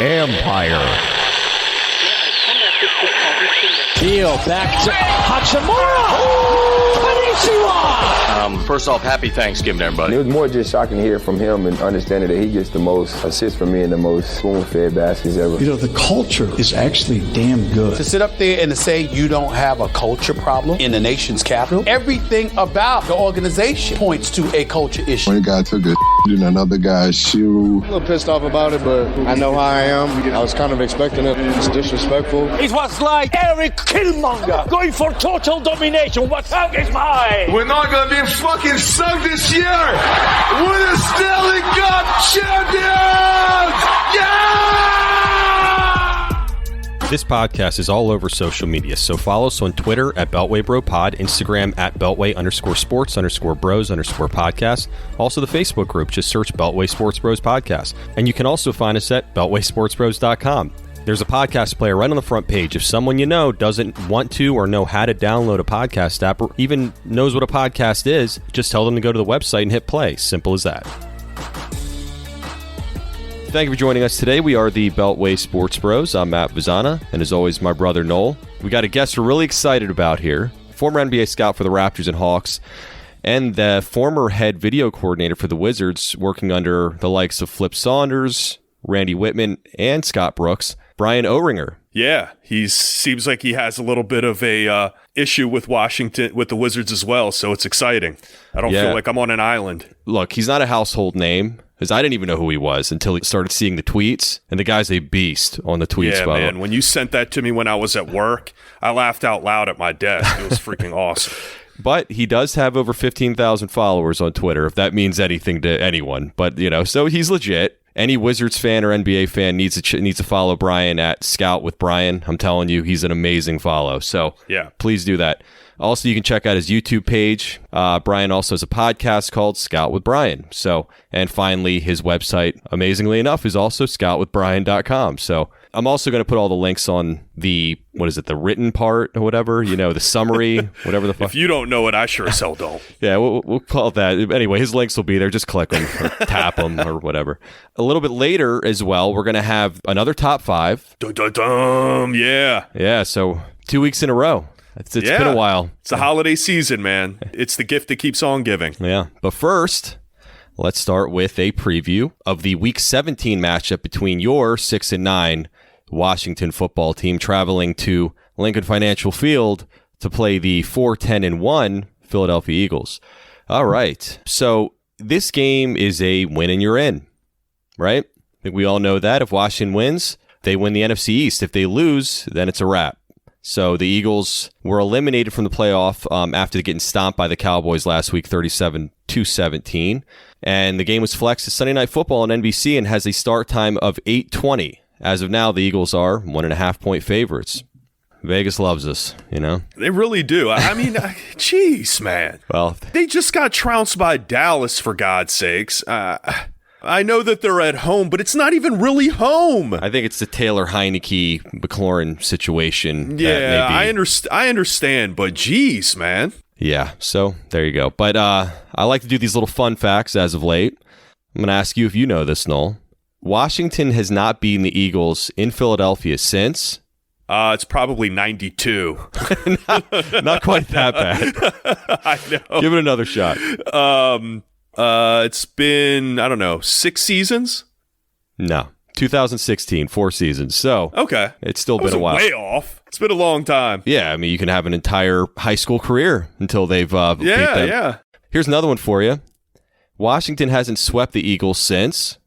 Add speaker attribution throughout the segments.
Speaker 1: Empire.
Speaker 2: Deal back to Hachimura.
Speaker 3: First off, happy Thanksgiving, everybody.
Speaker 4: It was more just shocking to hear from him and understanding that he gets the most assists from me and the most spoon-fed baskets ever.
Speaker 5: You know, the culture is actually damn good.
Speaker 6: To sit up there and to say you don't have a culture problem in the nation's capital, everything about the organization points to a culture issue.
Speaker 7: One guy took a in another guy's shoe.
Speaker 8: I'm a little pissed off about it, but I know how I am. I was kind of expecting it. It's disrespectful.
Speaker 2: It was like Eric Killmonger going for total domination. What's up is mine.
Speaker 9: We're not going to be fucking sunk this year. We're the Stanley Cup champions! Yeah!
Speaker 10: This podcast is all over social media, so follow us on Twitter at BeltwayBroPod, Instagram at Beltway_sports_bros_podcast. Also the Facebook group, just search Beltway Sports Bros Podcast. And you can also find us at BeltwaySportsBros.com. There's a podcast player right on the front page. If someone you know doesn't want to or know how to download a podcast app or even knows what a podcast is, just tell them to go to the website and hit play. Simple as that. Thank you for joining us today. We are the Beltway Sports Bros. I'm Matt Vizana, and as always, my brother Noel. We got a guest we're really excited about here. Former NBA scout for the Raptors and Hawks, and the former head video coordinator for the Wizards, working under the likes of Flip Saunders, Randy Whitman, and Scott Brooks, Bryan Oringher.
Speaker 11: Yeah, he seems like he has a little bit of a issue with Washington, with the Wizards as well, so it's exciting. I don't feel like I'm on an island.
Speaker 10: Look, he's not a household name, because I didn't even know who he was until he started seeing the tweets, and the guy's a beast on the tweets.
Speaker 11: Yeah, man, when you sent that to me when I was at work, I laughed out loud at my desk. It was freaking awesome.
Speaker 10: But he does have over 15,000 followers on Twitter, if that means anything to anyone. But, you know, so he's legit. Any Wizards fan or NBA fan needs to follow Bryan at Scout with Bryan. I'm telling you, he's an amazing follow. So
Speaker 11: yeah,
Speaker 10: please do that. Also, you can check out his YouTube page. Bryan also has a podcast called Scout with Bryan. So, and finally, his website, amazingly enough, is also scoutwithbryan.com. So I'm also going to put all the links on the, the written part or whatever, the summary, whatever the fuck.
Speaker 11: If you don't know it, I sure as hell don't.
Speaker 10: Yeah, we'll call it that. Anyway, his links will be there. Just click them or tap them or whatever. A little bit later as well, we're going to have another top 5.
Speaker 11: Dum-dum-dum, yeah.
Speaker 10: Yeah, so 2 weeks in a row. It's been a while.
Speaker 11: It's a holiday season, man. It's the gift that keeps on giving.
Speaker 10: Yeah, but first, let's start with a preview of the Week 17 matchup between your 6-9 Washington football team traveling to Lincoln Financial Field to play the 4-10-1 Philadelphia Eagles. All right, so this game is a win and you're in, right? I think we all know that. If Washington wins, they win the NFC East. If they lose, then it's a wrap. So the Eagles were eliminated from the playoff after getting stomped by the Cowboys last week, 37-17. And the game was flexed to Sunday Night Football on NBC and has a start time of 8:20. As of now, the Eagles are 1.5-point favorites. Vegas loves us,
Speaker 11: They really do. I mean, jeez, man.
Speaker 10: Well,
Speaker 11: they just got trounced by Dallas, for God's sakes. I know that they're at home, but it's not even really home.
Speaker 10: I think it's the Taylor Heineke McLaurin situation.
Speaker 11: Yeah, I understand, but geez, man.
Speaker 10: Yeah, so there you go. But I like to do these little fun facts as of late. I'm going to ask you if you know this, Noel. Washington has not beaten the Eagles in Philadelphia since...
Speaker 11: it's probably 92.
Speaker 10: not quite that bad.
Speaker 11: I know.
Speaker 10: Give it another shot.
Speaker 11: It's been, I don't know, 6 seasons?
Speaker 10: No. 2016, 4 seasons. So,
Speaker 11: okay.
Speaker 10: It's still been a while.
Speaker 11: Way off. It's been a long time.
Speaker 10: Yeah, I mean, you can have an entire high school career until they've beat them.
Speaker 11: Yeah.
Speaker 10: Here's another one for you. Washington hasn't swept the Eagles since...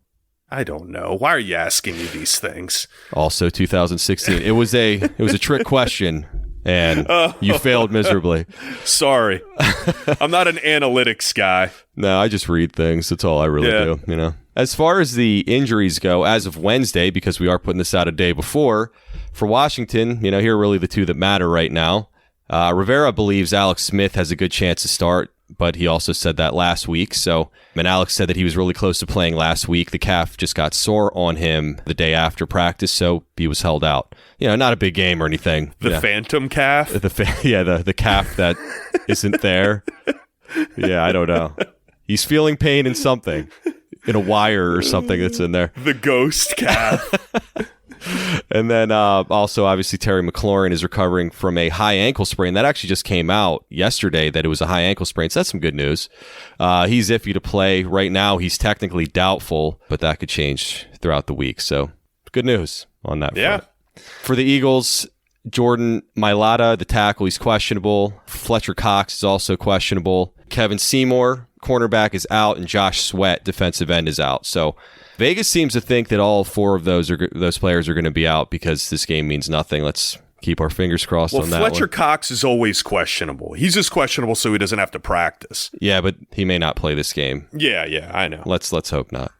Speaker 11: I don't know. Why are you asking me these things?
Speaker 10: Also 2016. It was a trick question, and you failed miserably.
Speaker 11: Sorry. I'm not an analytics guy.
Speaker 10: No, I just read things. That's all I really do, As far as the injuries go, as of Wednesday, because we are putting this out a day before, for Washington, here are really the two that matter right now. Rivera believes Alex Smith has a good chance to start, but he also said that last week. And Alex said that he was really close to playing last week. The calf just got sore on him the day after practice, so he was held out. Not a big game or anything.
Speaker 11: The phantom calf?
Speaker 10: The calf that isn't there. Yeah, I don't know. He's feeling pain in something. in a wire or something that's in there.
Speaker 11: The ghost calf.
Speaker 10: And then also, obviously, Terry McLaurin is recovering from a high ankle sprain. That actually just came out yesterday that it was a high ankle sprain. So that's some good news. He's iffy to play. Right now, he's technically doubtful, but that could change throughout the week. So good news on that front. For the Eagles, Jordan Mailata, the tackle, he's questionable. Fletcher Cox is also questionable. Kevin Seymour, cornerback, is out, and Josh Sweat, defensive end, is out. So Vegas seems to think that all four of those players are going to be out because this game means nothing. Let's keep our fingers crossed on that.
Speaker 11: Fletcher Cox is always questionable. He's just questionable so he doesn't have to practice.
Speaker 10: Yeah, but he may not play this game.
Speaker 11: Yeah, I know.
Speaker 10: Let's hope not.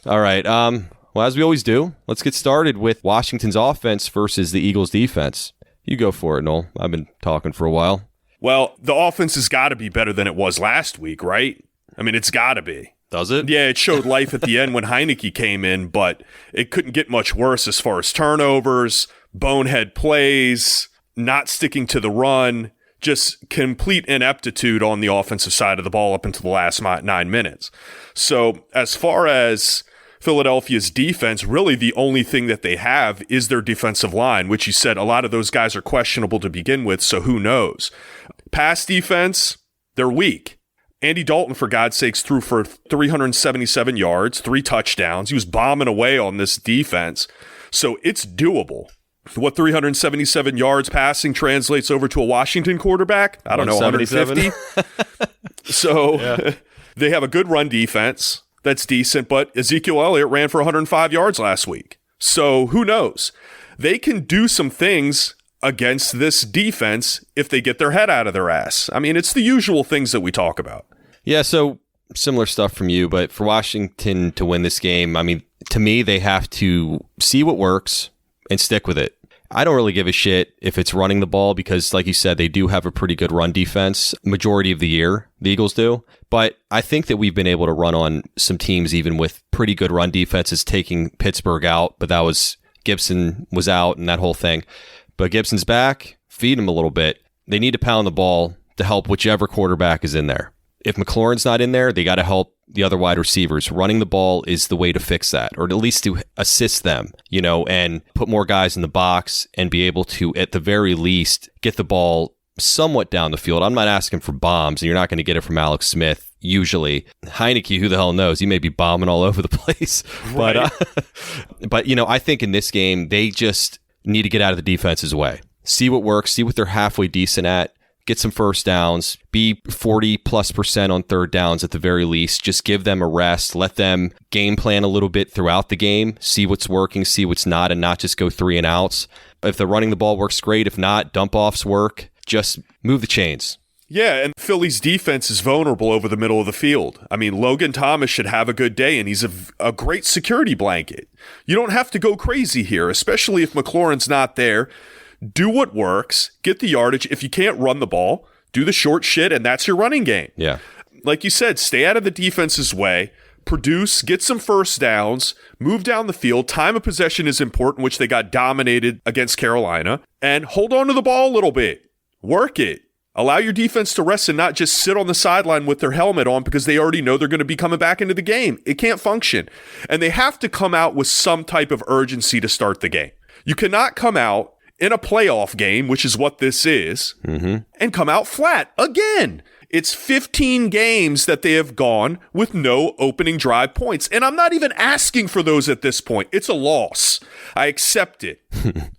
Speaker 10: All right. Well, as we always do, let's get started with Washington's offense versus the Eagles' defense. You go for it, Noel. I've been talking for a while.
Speaker 11: Well, the offense has got to be better than it was last week, right? I mean, it's got to be.
Speaker 10: Does it?
Speaker 11: Yeah, it showed life at the end when Heineke came in, but it couldn't get much worse as far as turnovers, bonehead plays, not sticking to the run, just complete ineptitude on the offensive side of the ball up until the last 9 minutes. So as far as Philadelphia's defense, really the only thing that they have is their defensive line, which you said a lot of those guys are questionable to begin with, so who knows? Pass defense, they're weak. Andy Dalton, for God's sakes, threw for 377 yards, 3 touchdowns. He was bombing away on this defense, so it's doable. What 377 yards passing translates over to a Washington quarterback? I don't know, 150? So they have a good run defense. That's decent, but Ezekiel Elliott ran for 105 yards last week. So who knows? They can do some things against this defense if they get their head out of their ass. I mean, it's the usual things that we talk about.
Speaker 10: Yeah, so similar stuff from you, but for Washington to win this game, I mean, to me, they have to see what works and stick with it. I don't really give a shit if it's running the ball because, like you said, they do have a pretty good run defense majority of the year, the Eagles do. But I think that we've been able to run on some teams even with pretty good run defenses, taking Pittsburgh out, but that was Gibson was out and that whole thing. But Gibson's back, feed him a little bit. They need to pound the ball to help whichever quarterback is in there. If McLaurin's not in there, they got to help the other wide receivers. Running the ball is the way to fix that, or at least to assist them, and put more guys in the box and be able to, at the very least, get the ball somewhat down the field. I'm not asking for bombs, and you're not going to get it from Alex Smith, usually. Heineke, who the hell knows? He may be bombing all over the place.
Speaker 11: Right.
Speaker 10: But I think in this game, they just need to get out of the defense's way. See what works, see what they're halfway decent at. Get some first downs, be 40+% on third downs at the very least. Just give them a rest. Let them game plan a little bit throughout the game. See what's working, see what's not, and not just go 3 and outs. If the running the ball works, great. If not, dump offs work. Just move the chains.
Speaker 11: Yeah, and Philly's defense is vulnerable over the middle of the field. I mean, Logan Thomas should have a good day, and he's a great security blanket. You don't have to go crazy here, especially if McLaurin's not there. Do what works, get the yardage. If you can't run the ball, do the short shit, and that's your running game.
Speaker 10: Yeah.
Speaker 11: Like you said, stay out of the defense's way, produce, get some first downs, move down the field. Time of possession is important, which they got dominated against Carolina, and hold on to the ball a little bit. Work it. Allow your defense to rest and not just sit on the sideline with their helmet on because they already know they're going to be coming back into the game. It can't function. And they have to come out with some type of urgency to start the game. You cannot come out in a playoff game, which is what this is, and come out flat again. It's 15 games that they have gone with no opening drive points. And I'm not even asking for those at this point. It's a loss. I accept it.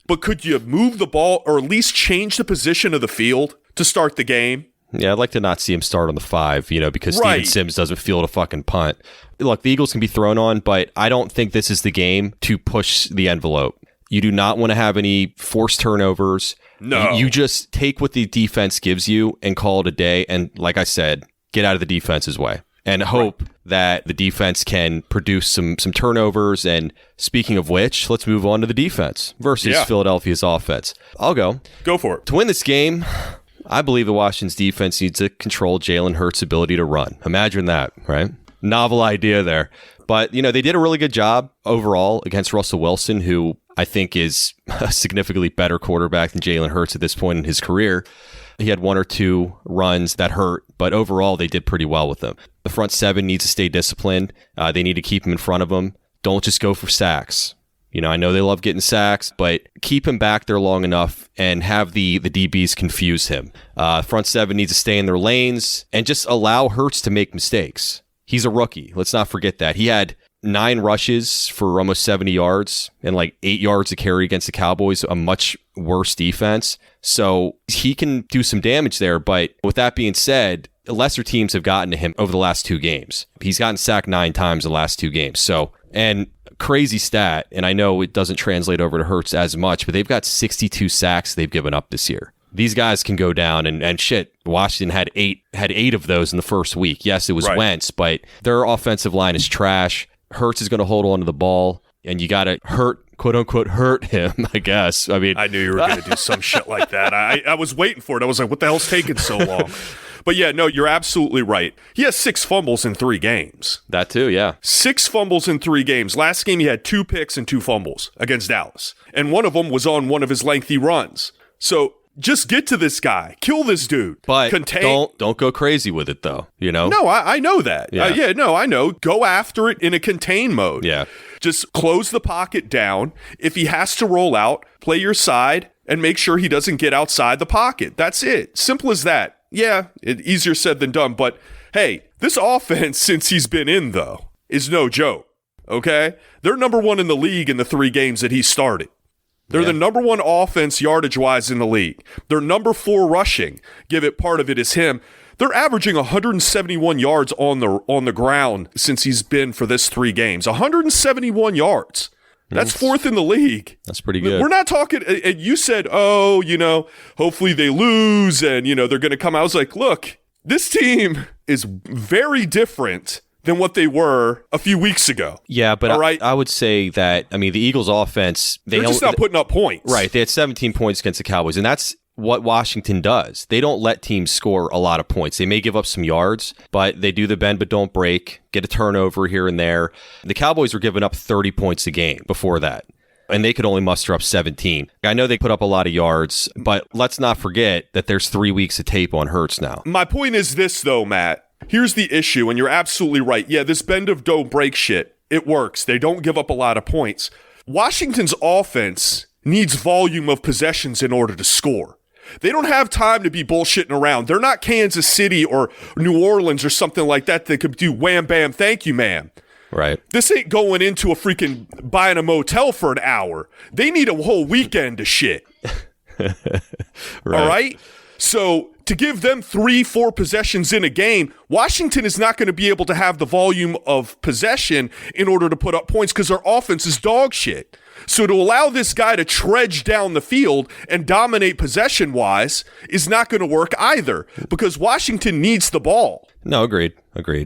Speaker 11: But could you move the ball or at least change the position of the field to start the game?
Speaker 10: Yeah, I'd like to not see him start on the 5, because Steven Sims doesn't field a fucking punt. Look, the Eagles can be thrown on, but I don't think this is the game to push the envelope. You do not want to have any forced turnovers.
Speaker 11: No.
Speaker 10: You just take what the defense gives you and call it a day. And like I said, get out of the defense's way and hope that the defense can produce some turnovers. And speaking of which, let's move on to the defense versus Philadelphia's offense. I'll go.
Speaker 11: Go for it.
Speaker 10: To win this game, I believe the Washington's defense needs to control Jalen Hurts' ability to run. Imagine that, right? Novel idea there. But, they did a really good job overall against Russell Wilson, who I think is a significantly better quarterback than Jalen Hurts at this point in his career. He had one or two runs that hurt, but overall they did pretty well with him. The front seven needs to stay disciplined. They need to keep him in front of him. Don't just go for sacks. I know they love getting sacks, but keep him back there long enough and have the DBs confuse him. Front seven needs to stay in their lanes and just allow Hurts to make mistakes. He's a rookie. Let's not forget that. He had 9 rushes for almost 70 yards and like 8 yards to carry against the Cowboys, a much worse defense. So he can do some damage there. But with that being said, lesser teams have gotten to him over the last 2 games. He's gotten sacked 9 times the last 2 games. So, and crazy stat, and I know it doesn't translate over to Hurts as much, but they've got 62 sacks they've given up this year. These guys can go down and shit. Washington had eight of those in the first week. Yes, it was right. Wentz, but their offensive line is trash. Hurts is going to hold on to the ball, and you got to quote unquote, hurt him, I guess. I mean,
Speaker 11: I knew you were going to do some shit like that. I was waiting for it. I was like, what the hell's taking so long? But yeah, no, you're absolutely right. He has 6 fumbles in 3 games.
Speaker 10: That too, yeah.
Speaker 11: 6 fumbles in 3 games. Last game, he had 2 picks and 2 fumbles against Dallas. And one of them was on one of his lengthy runs. So just get to this guy. Kill this dude.
Speaker 10: But don't go crazy with it, though.
Speaker 11: No, I know that.
Speaker 10: Yeah.
Speaker 11: I know. Go after it in a contain mode.
Speaker 10: Yeah.
Speaker 11: Just close the pocket down. If he has to roll out, play your side and make sure he doesn't get outside the pocket. That's it. Simple as that. Yeah, easier said than done. But hey, this offense, since he's been in, though, is no joke. Okay? They're number 1 in the league in the 3 games that he started. They're the number 1 offense yardage-wise in the league. They're number 4 rushing. Give it, part of it is him. They're averaging 171 yards on the ground since he's been for this 3 games. 171 yards. That's 4th in the league.
Speaker 10: That's pretty good.
Speaker 11: We're not talking, and you said, hopefully they lose and, they're going to come out. I was like, look, this team is very different than what they were a few weeks ago.
Speaker 10: Yeah, but I would say that, the Eagles offense,
Speaker 11: they're just not putting up points.
Speaker 10: Right. They had 17 points against the Cowboys, and that's what Washington does. They don't let teams score a lot of points. They may give up some yards, but they do the bend but don't break, get a turnover here and there. The Cowboys were giving up 30 points a game before that, and they could only muster up 17. I know they put up a lot of yards, but let's not forget that there's 3 weeks of tape on Hurts now.
Speaker 11: My point is this, though, Matt. Here's the issue, and you're absolutely right. Yeah, this bend of don't break shit, it works. They don't give up a lot of points. Washington's offense needs volume of possessions in order to score. They don't have time to be bullshitting around. They're not Kansas City or New Orleans or something like that could do wham, bam, thank you, ma'am.
Speaker 10: Right.
Speaker 11: This ain't going into a freaking buying a motel for an hour. They need a whole weekend to shit.
Speaker 10: Right.
Speaker 11: All right? So to give them 3-4 possessions in a game, Washington is not going to be able to have the volume of possession in order to put up points because their offense is dog shit. So to allow this guy to trudge down the field and dominate possession-wise is not going to work either because Washington needs the ball.
Speaker 10: No, agreed.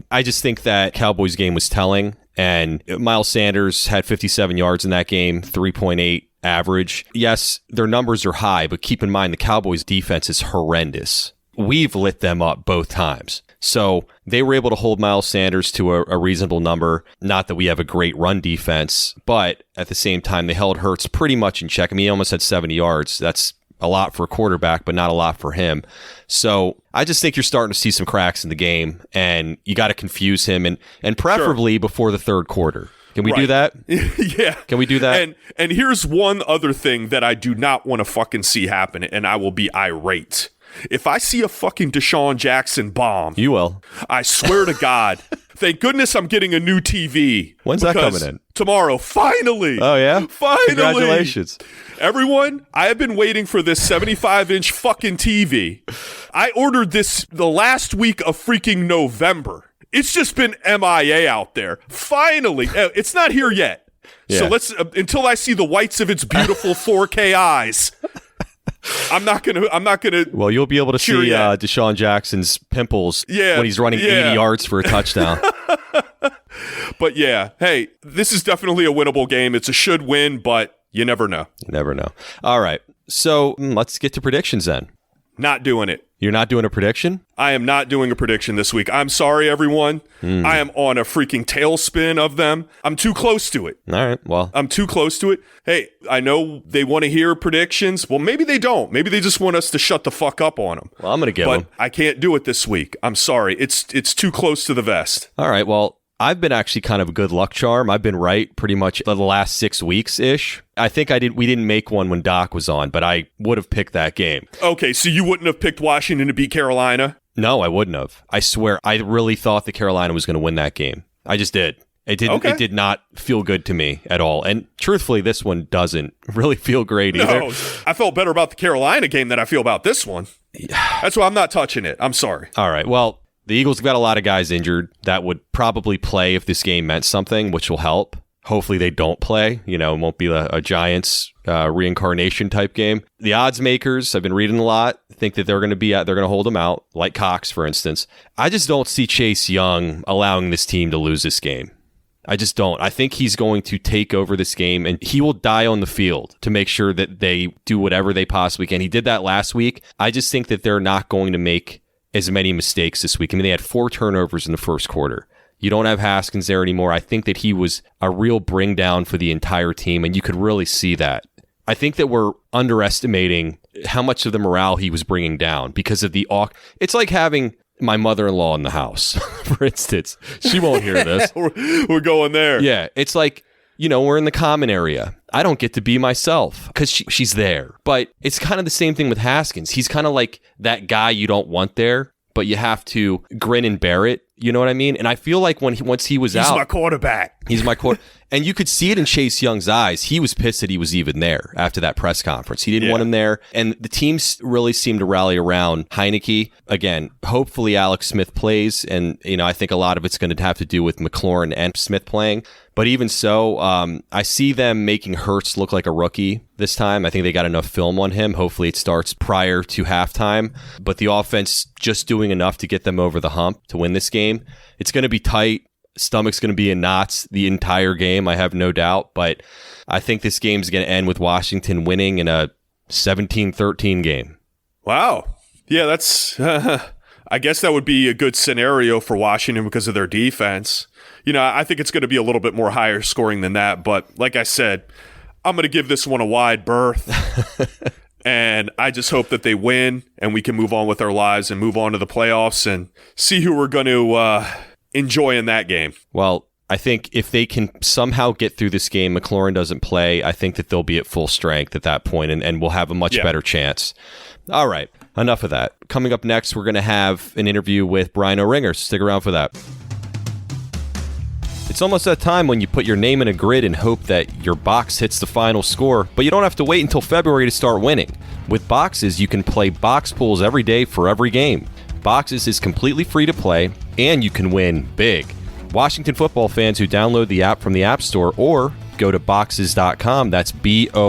Speaker 10: I just think that Cowboys game was telling, and Miles Sanders had 57 yards in that game, 3.8 average. Yes, their numbers are high, but keep in mind the Cowboys defense is horrendous. We've lit them up both times. So they were able to hold Miles Sanders to a reasonable number. Not that we have a great run defense, but at the same time, they held Hurts pretty much in check. He almost had 70 yards. That's a lot for a quarterback, but not a lot for him. So I just think you're starting to see some cracks in the game, and you got to confuse him, and preferably before the third quarter. Can we do that?
Speaker 11: Yeah.
Speaker 10: Can we do that?
Speaker 11: And here's one other thing that I do not want to fucking see happen, and I will be irate. If I see a fucking Deshaun Jackson bomb,
Speaker 10: you will.
Speaker 11: I swear to God. Thank goodness I'm getting a new TV.
Speaker 10: When's that coming in?
Speaker 11: Tomorrow. Finally.
Speaker 10: Oh, yeah?
Speaker 11: Finally.
Speaker 10: Congratulations.
Speaker 11: Everyone, I have been waiting for this 75-inch fucking TV. I ordered this the last week of freaking November. It's just been MIA out there. Finally. It's not here yet. Yeah. So let's, until I see the whites of its beautiful 4K eyes, I'm not gonna.
Speaker 10: Well, you'll be able to see Deshaun Jackson's pimples when he's running 80 yards for a touchdown.
Speaker 11: But yeah, hey, this is definitely a winnable game. It's a should win, but you never know.
Speaker 10: You never know. All right, so let's get to predictions then.
Speaker 11: Not doing it.
Speaker 10: You're not doing a prediction?
Speaker 11: I am not doing a prediction this week. I'm sorry, everyone. I am on a freaking tailspin of them. I'm too close to it.
Speaker 10: All right, well.
Speaker 11: I'm too close to it. Hey, I know they want to hear predictions. Well, maybe they don't. Maybe they just want us to shut the fuck up on them.
Speaker 10: Well, I'm going to give them.
Speaker 11: But I can't do it this week. I'm sorry. It's too close to the vest.
Speaker 10: All right, well, I've been actually kind of a good luck charm. I've been right pretty much the last 6 weeks-ish. I think we didn't make one when Doc was on, but I would have picked that game.
Speaker 11: Okay, so you wouldn't have picked Washington to beat Carolina?
Speaker 10: No, I wouldn't have. I swear, I really thought that Carolina was going to win that game. I just did. It didn't. Okay. It did not feel good to me at all. And truthfully, this one doesn't really feel great either.
Speaker 11: No, I felt better about the Carolina game than I feel about this one. That's why I'm not touching it. I'm sorry.
Speaker 10: All right, well, the Eagles have got a lot of guys injured that would probably play if this game meant something, which will help. Hopefully they don't play. It won't be a Giants reincarnation type game. The odds makers, I've been reading a lot, think that they're going to hold them out, like Cox, for instance. I just don't see Chase Young allowing this team to lose this game. I just don't. I think he's going to take over this game, and he will die on the field to make sure that they do whatever they possibly can. He did that last week. I just think that they're not going to make as many mistakes this week. I mean, they had 4 turnovers in the first quarter. You don't have Haskins there anymore. I think that he was a real bring down for the entire team, and you could really see that. I think that we're underestimating how much of the morale he was bringing down because of it's like having my mother-in-law in the house, for instance. She won't hear this.
Speaker 11: We're going there.
Speaker 10: Yeah, it's like, we're in the common area. I don't get to be myself because she's there. But it's kind of the same thing with Haskins. He's kind of like that guy you don't want there, but you have to grin and bear it. You know what I mean? And I feel like once he was out...
Speaker 11: He's my quarterback.
Speaker 10: He's my quarterback. And you could see it in Chase Young's eyes. He was pissed that he was even there after that press conference. He didn't want him there. And the teams really seemed to rally around Heineke. Again, hopefully Alex Smith plays. And, I think a lot of it's going to have to do with McLaurin and Smith playing. But even so, I see them making Hurts look like a rookie this time. I think they got enough film on him. Hopefully it starts prior to halftime. But the offense just doing enough to get them over the hump to win this game. It's going to be tight. Stomach's going to be in knots the entire game, I have no doubt. But I think this game's going to end with Washington winning in a 17-13 game.
Speaker 11: Wow. Yeah, that's... I guess that would be a good scenario for Washington because of their defense. I think it's going to be a little bit more higher scoring than that. But like I said, I'm going to give this one a wide berth. And I just hope that they win and we can move on with our lives and move on to the playoffs and see who we're going to enjoy in that game.
Speaker 10: Well, I think if they can somehow get through this game, McLaurin doesn't play, I think that they'll be at full strength at that point and we'll have a much better chance. All right, enough of that. Coming up next, we're going to have an interview with Bryan Oringher. Stick around for that. It's almost that time when you put your name in a grid and hope that your box hits the final score, but you don't have to wait until February to start winning. With Boxes, you can play box pools every day for every game. Boxes is completely free to play, and you can win big. Washington football fans who download the app from the App Store or go to boxes.com, that's BOXIZ.com,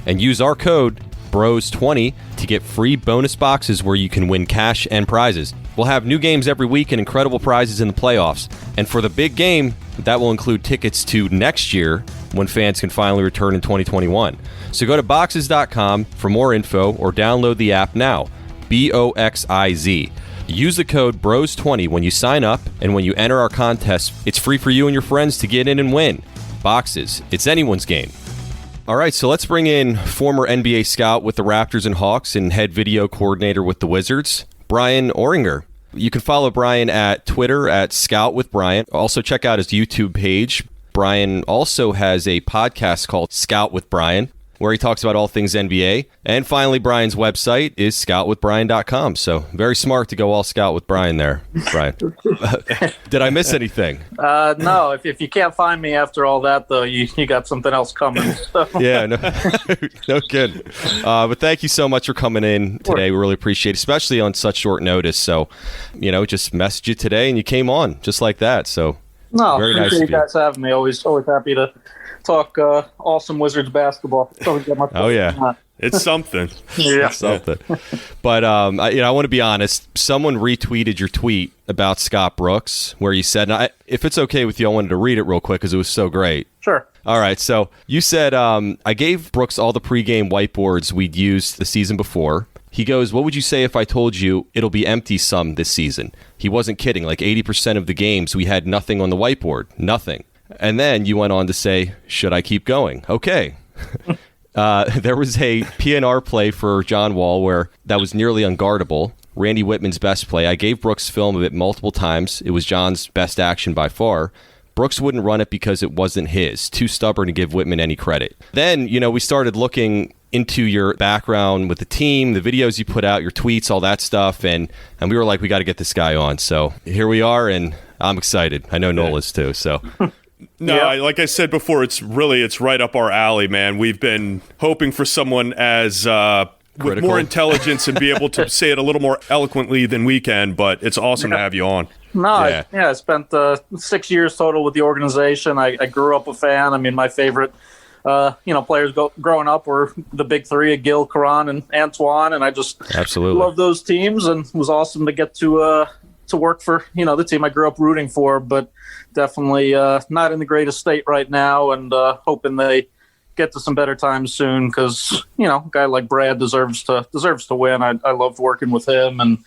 Speaker 10: and use our code BROS20 to get free bonus boxes where you can win cash and prizes. We'll have new games every week and incredible prizes in the playoffs. And for the big game, that will include tickets to next year when fans can finally return in 2021. So go to boxes.com for more info or download the app now. BOXIZ. Use the code BROS20 when you sign up, and when you enter our contest, it's free for you and your friends to get in and win. Boxes. It's anyone's game. All right, so let's bring in former NBA scout with the Raptors and Hawks and head video coordinator with the Wizards, Bryan Oringher. You can follow Bryan at Twitter at Scout with Bryan. Also check out his YouTube page. Bryan also has a podcast called Scout with Bryan, where he talks about all things NBA. And finally, Bryan's website is scoutwithbryan.com. So very smart to go all Scout with Bryan there, Bryan. Did I miss anything?
Speaker 1: No, if you can't find me after all that, though, you got something else coming. So.
Speaker 10: Yeah, no kidding. But thank you so much for coming in today. We really appreciate it, especially on such short notice. So, just messaged you today and you came on just like that. So,
Speaker 1: no,
Speaker 10: very
Speaker 1: appreciate
Speaker 10: nice
Speaker 1: you guys having me. Always happy to talk awesome Wizards basketball.
Speaker 10: Oh, yeah.
Speaker 11: It's something.
Speaker 1: Yeah.
Speaker 10: It's something. But I want to be honest. Someone retweeted your tweet about Scott Brooks where you said, and if it's okay with you, I wanted to read it real quick because it was so great.
Speaker 1: Sure.
Speaker 10: All right. So you said, I gave Brooks all the pregame whiteboards we'd used the season before. He goes, what would you say if I told you it'll be empty some this season? He wasn't kidding. Like 80% of the games, we had nothing on the whiteboard. Nothing. And then you went on to say, should I keep going? Okay. There was a PNR play for John Wall where that was nearly unguardable. Randy Whitman's best play. I gave Brooks film of it multiple times. It was John's best action by far. Brooks wouldn't run it because it wasn't his. Too stubborn to give Whitman any credit. Then, we started looking into your background with the team, the videos you put out, your tweets, all that stuff, and we were like, we got to get this guy on. So here we are, and I'm excited. I know Noel is too. So.
Speaker 11: No, like I said before, it's right up our alley, man. We've been hoping for someone as with more intelligence and be able to say it a little more eloquently than we can, but it's awesome to have you on.
Speaker 1: No, I spent 6 years total with the organization. I grew up a fan. I mean, my favorite players growing up were the big three of Gil, Karan, and Antoine, and I just love those teams, and it was awesome to get to work for the team I grew up rooting for, but definitely not in the greatest state right now, and hoping they get to some better times soon because a guy like Brad deserves to win. I loved working with him, and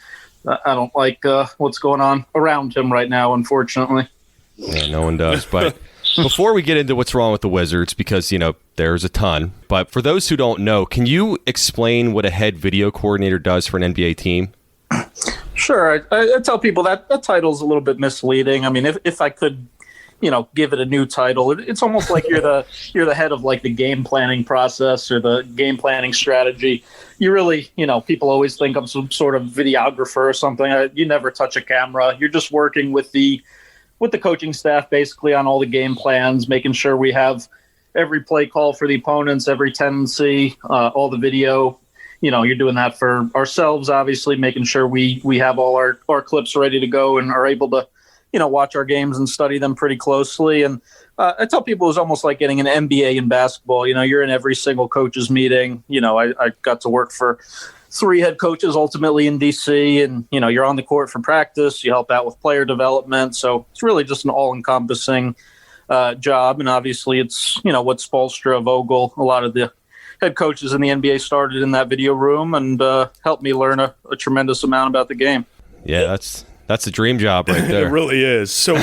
Speaker 1: I don't like what's going on around him right now, unfortunately.
Speaker 10: Yeah, no one does. But before we get into what's wrong with the Wizards, because there's a ton, but for those who don't know, can you explain what a head video coordinator does for an NBA team?
Speaker 1: Sure. I tell people that title's a little bit misleading. I mean, if I could, give it a new title, it's almost like you're the head of like the game planning process or the game planning strategy. You really, people always think I'm some sort of videographer or something. You never touch a camera. You're just working with the coaching staff basically on all the game plans, making sure we have every play call for the opponents, every tendency, all the video. You're doing that for ourselves, obviously, making sure we have all our clips ready to go and are able to, watch our games and study them pretty closely. And I tell people it's almost like getting an MBA in basketball. You're in every single coach's meeting. I got to work for 3 head coaches ultimately in DC, and, you're on the court for practice. You help out with player development. So it's really just an all-encompassing job. And obviously it's, what Spoelstra, Vogel, a lot of the head coaches in the NBA started in that video room and helped me learn a tremendous amount about the game.
Speaker 10: Yeah, that's a dream job right there.
Speaker 11: It really is. So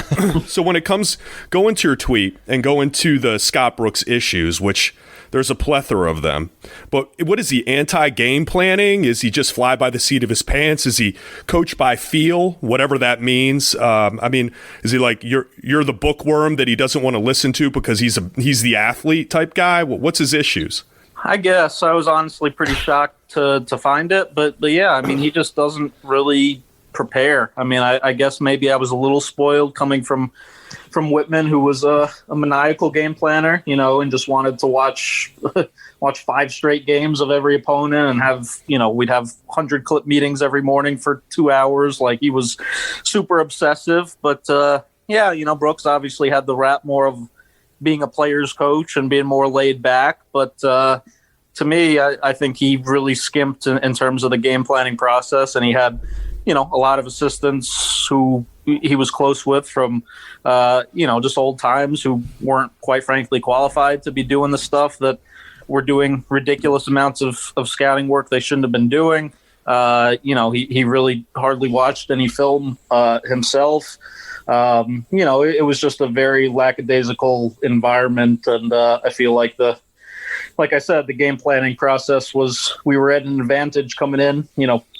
Speaker 11: when it comes, go into your tweet and go into the Scott Brooks issues, which there's a plethora of them. But what is he, anti-game planning? Is he just fly by the seat of his pants? Is he coach by feel, whatever that means? Is he like you're the bookworm that he doesn't want to listen to because he's the athlete type guy? What's his issues?
Speaker 1: I guess I was honestly pretty shocked to find it, but yeah, I mean, he just doesn't really prepare. I mean, I guess maybe I was a little spoiled coming from Whitman, who was a maniacal game planner, and just wanted to watch 5 straight games of every opponent and have, we'd have 100 clip meetings every morning for 2 hours. Like, he was super obsessive, but Brooks obviously had the rap more of being a player's coach and being more laid back. But to me, I think he really skimped in terms of the game planning process. And he had, a lot of assistants who he was close with from, just old times who weren't quite frankly qualified to be doing the stuff that were doing ridiculous amounts of scouting work they shouldn't have been doing. He really hardly watched any film himself. It was just a very lackadaisical environment. And I feel like like I said, the game planning process we were at an advantage coming in,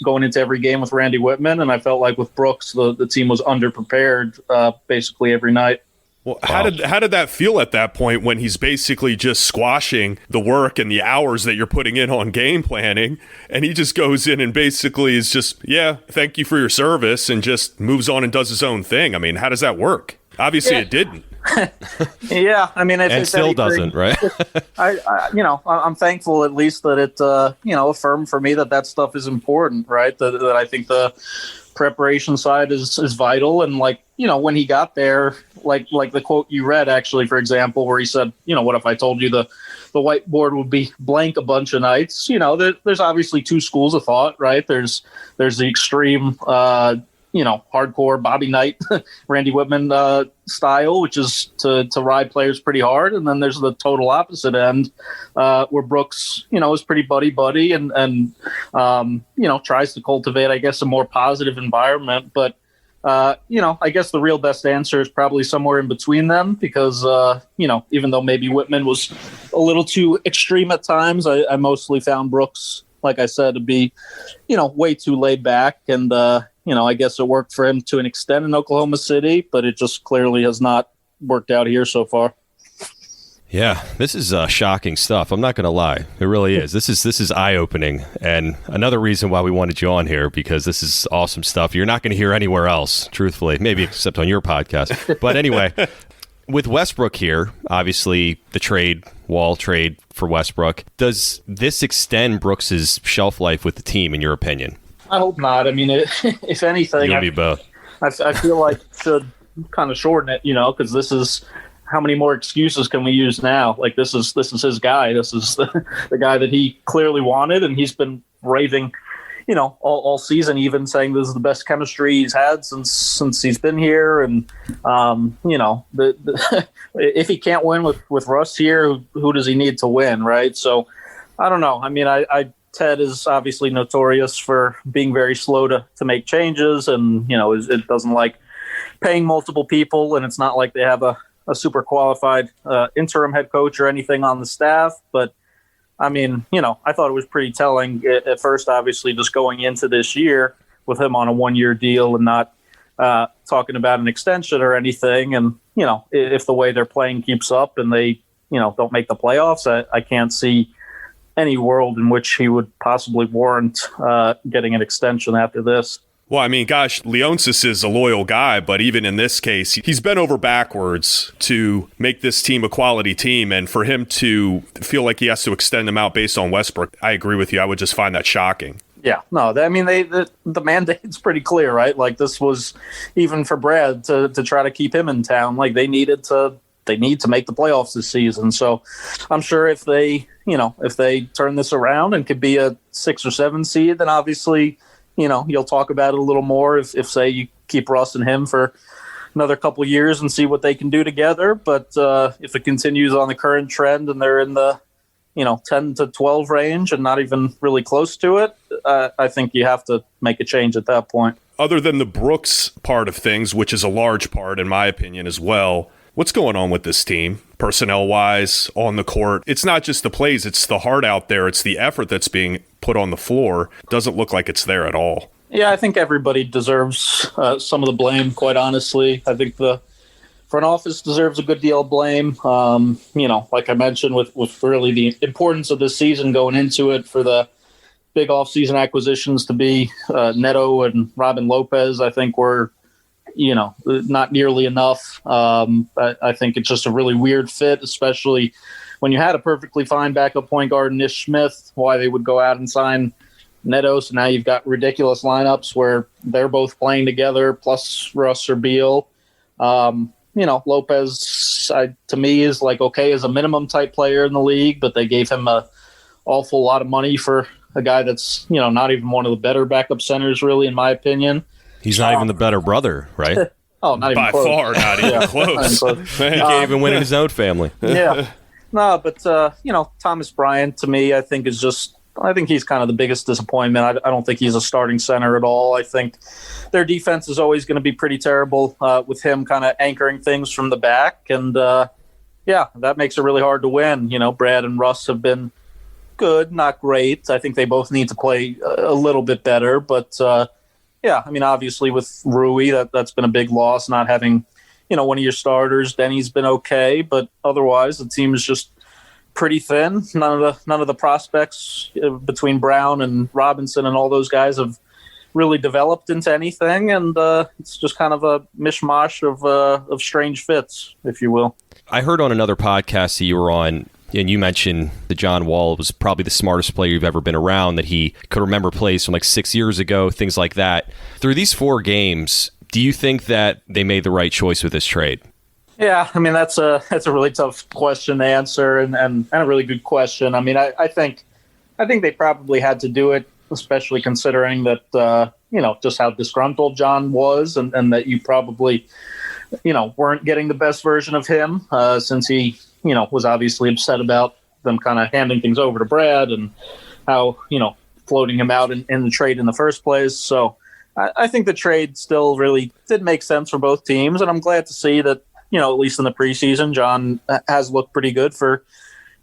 Speaker 1: going into every game with Randy Whitman. And I felt like with Brooks, the team was underprepared basically every night.
Speaker 11: Well, how did that feel at that point when he's basically just squashing the work and the hours that you're putting in on game planning, and he just goes in and basically is just, yeah, thank you for your service, and just moves on and does his own thing? I mean, how does that work? Obviously, it didn't.
Speaker 1: Yeah, I mean,
Speaker 10: and still doesn't, right?
Speaker 1: I'm thankful at least that it, affirmed for me that stuff is important, right? That I think the preparation side is vital, and like when he got there, like the quote you read, actually, for example, where he said, what if I told you the whiteboard would be blank a bunch of nights? There's obviously two schools of thought, right? There's the extreme, hardcore Bobby Knight, Randy Whitman style, which is to ride players pretty hard. And then there's the total opposite end, where Brooks, is pretty buddy and tries to cultivate, I guess, a more positive environment. But, I guess the real best answer is probably somewhere in between them because, even though maybe Whitman was a little too extreme at times, I mostly found Brooks, like I said, to be, way too laid back. And, I guess it worked for him to an extent in Oklahoma City, but it just clearly has not worked out here so far.
Speaker 10: Yeah, this is shocking stuff. I'm not going to lie. It really is. This is eye-opening. And another reason why we wanted you on here, because this is awesome stuff you're not going to hear anywhere else, truthfully, maybe except on your podcast. But anyway, with Westbrook here, obviously the wall trade for Westbrook, does this extend Brooks's shelf life with the team, in your opinion?
Speaker 1: I hope not. I mean, if anything,
Speaker 10: You'll be both. I
Speaker 1: feel like it should kind of shorten it, because this is how many more excuses can we use now? Like this is his guy. This is the guy that he clearly wanted, and he's been raving, all season, even saying this is the best chemistry he's had since he's been here. And if he can't win with Russ here, who does he need to win, right? So I don't know. I mean, Ted is obviously notorious for being very slow to make changes, and it doesn't like paying multiple people, and it's not like they have a super qualified interim head coach or anything on the staff. But I mean, I thought it was pretty telling at first, obviously, just going into this year with him on a 1-year deal and not talking about an extension or anything. And, if the way they're playing keeps up and they, don't make the playoffs, I can't see any world in which he would possibly warrant getting an extension after this.
Speaker 11: Well, I mean, gosh, Leonsis is a loyal guy, but even in this case, he's bent over backwards to make this team a quality team. And for him to feel like he has to extend them out based on Westbrook, I agree with you. I would just find that shocking.
Speaker 1: Yeah, no, I mean, the mandate's pretty clear, right? Like this was even for Brad to try to keep him in town. Like they need to make the playoffs this season. So I'm sure if they turn this around and could be a 6 or 7 seed, then obviously, you'll talk about it a little more if say you keep Russ and him for another couple of years and see what they can do together. But if it continues on the current trend and they're in the 10 to 12 range and not even really close to it, I think you have to make a change at that point.
Speaker 11: Other than the Brooks part of things, which is a large part in my opinion as well, what's going on with this team, personnel-wise, on the court? It's not just the plays, it's the heart out there. It's the effort that's being put on the floor. Doesn't look like it's there at all.
Speaker 1: Yeah, I think everybody deserves some of the blame, quite honestly. I think the front office deserves a good deal of blame. Like I mentioned, with really the importance of this season going into it for the big offseason acquisitions to be Neto and Robin Lopez, I think were not nearly enough. I think it's just a really weird fit, especially when you had a perfectly fine backup point guard in Ish Smith, why they would go out and sign Neto. So now you've got ridiculous lineups where they're both playing together, plus Russ or Beal. Lopez, to me, is like okay as a minimum type player in the league, but they gave him an awful lot of money for a guy that's, not even one of the better backup centers, really, in my opinion.
Speaker 10: He's not even the better brother, right?
Speaker 1: Oh, not even
Speaker 11: by
Speaker 1: close.
Speaker 11: far, not even close.
Speaker 10: He can't even win in his own family.
Speaker 1: Yeah. No, but, Thomas Bryant, to me, I think he's kind of the biggest disappointment. I don't think he's a starting center at all. I think their defense is always going to be pretty terrible with him kind of anchoring things from the back. And, that makes it really hard to win. Brad and Russ have been good, not great. I think they both need to play a little bit better. But, obviously with Rui, that's been a big loss, not having, one of your starters. Denny's been okay, but otherwise the team is just pretty thin. None of the prospects between Brown and Robinson and all those guys have really developed into anything, and it's just kind of a mishmash of strange fits, if you will.
Speaker 10: I heard on another podcast that you were on, and you mentioned that John Wall was probably the smartest player you've ever been around, that he could remember plays from like 6 years ago, things like that. Through these 4 games, Do you think that they made the right choice with this trade?
Speaker 1: Yeah, I mean that's a really tough question to answer, and a really good question. I mean, I think they probably had to do it, especially considering that just how disgruntled John was, and that you probably weren't getting the best version of him since he was obviously upset about them kind of handing things over to Brad and how floating him out in the trade in the first place. So I think the trade still really did make sense for both teams, and I'm glad to see that at least in the preseason, John has looked pretty good for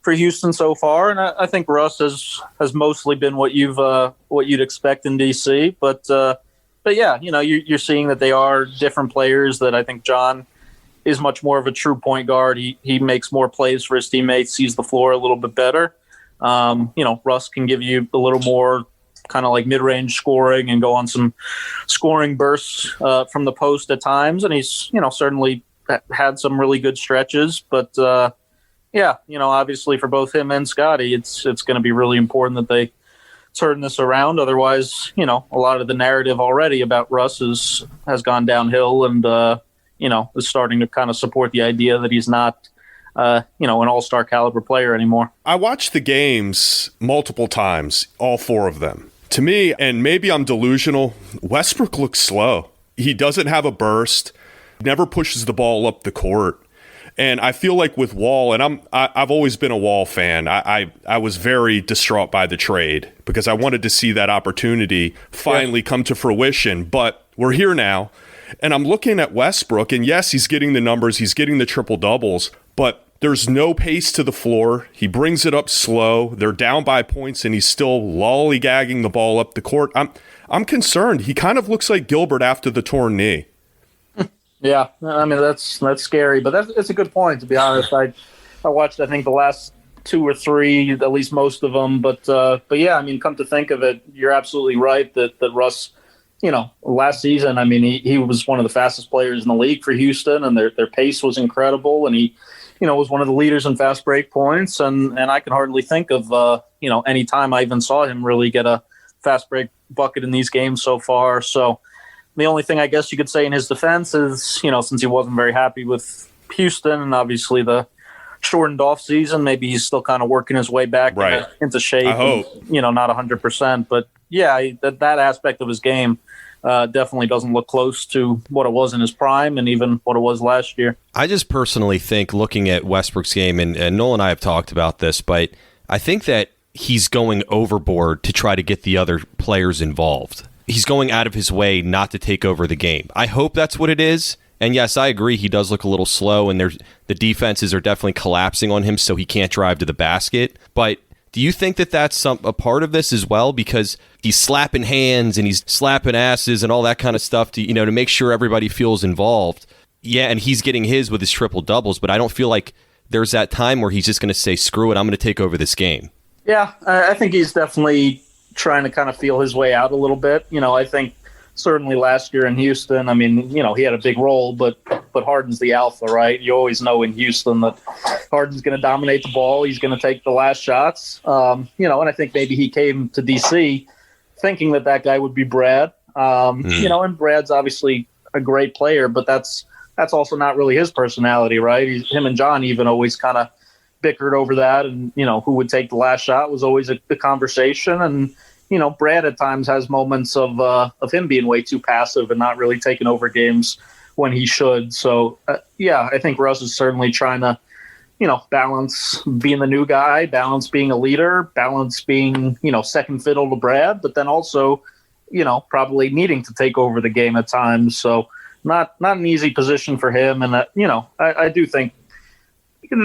Speaker 1: Houston so far, and I think Russ has mostly been what you'd expect in DC. But yeah, you're seeing that they are different players. That I think John is much more of a true point guard. He makes more plays for his teammates, sees the floor a little bit better. Russ can give you a little more kind of like mid-range scoring and go on some scoring bursts from the post at times, and he's certainly had some really good stretches. But obviously for both him and Scotty, it's going to be really important that they turn this around. Otherwise, a lot of the narrative already about Russ has gone downhill, and is starting to kind of support the idea that he's not an all-star caliber player anymore.
Speaker 11: I watched the games multiple times, all 4 of them. To me, and maybe I'm delusional, Westbrook looks slow. He doesn't have a burst, never pushes the ball up the court. And I feel like with Wall, and I've always been a Wall fan. I was very distraught by the trade because I wanted to see that opportunity finally come to fruition. But we're here now, and I'm looking at Westbrook, and yes, he's getting the numbers, he's getting the triple doubles, but there's no pace to the floor. He brings it up slow. They're down by points, and he's still lollygagging the ball up the court. I'm concerned. He kind of looks like Gilbert after the torn knee.
Speaker 1: Yeah, I mean that's scary, but that's a good point, to be honest. I watched I think the last 2 or 3, at least most of them, but yeah, I mean, come to think of it, you're absolutely right that Russ, last season, I mean, he was one of the fastest players in the league for Houston, and their pace was incredible, and he was one of the leaders in fast break points, and I can hardly think of any time I even saw him really get a fast break bucket in these games so far. So the only thing I guess you could say in his defense is, since he wasn't very happy with Houston and obviously the shortened off season, maybe he's still kind of working his way back into shape.
Speaker 11: I hope.
Speaker 1: And, not 100%, but yeah, that aspect of his game definitely doesn't look close to what it was in his prime and even what it was last year.
Speaker 10: I just personally think, looking at Westbrook's game, and Noel and I have talked about this, but I think that he's going overboard to try to get the other players involved. He's going out of his way not to take over the game. I hope that's what it is. And yes, I agree, he does look a little slow, and the defenses are definitely collapsing on him, so he can't drive to the basket. But do you think that that's a part of this as well? Because he's slapping hands and he's slapping asses and all that kind of stuff to make sure everybody feels involved. Yeah, and he's getting his with his triple doubles, but I don't feel like there's that time where he's just going to say, screw it, I'm going to take over this game. Yeah,
Speaker 1: I think he's definitely trying to kind of feel his way out a little bit. I think certainly last year in Houston, I mean, he had a big role, but Harden's the alpha, right? You always know in Houston that Harden's going to dominate the ball. He's going to take the last shots. And I think maybe he came to DC thinking that guy would be Brad. And Brad's obviously a great player, but that's also not really his personality, right? Him and John even always kind of bickered over that, and who would take the last shot was always a conversation. And Brad at times has moments of him being way too passive and not really taking over games when he should. So I think Russ is certainly trying to balance being the new guy, balance being a leader, balance being second fiddle to Brad, but then also probably needing to take over the game at times. So not an easy position for him, and I do think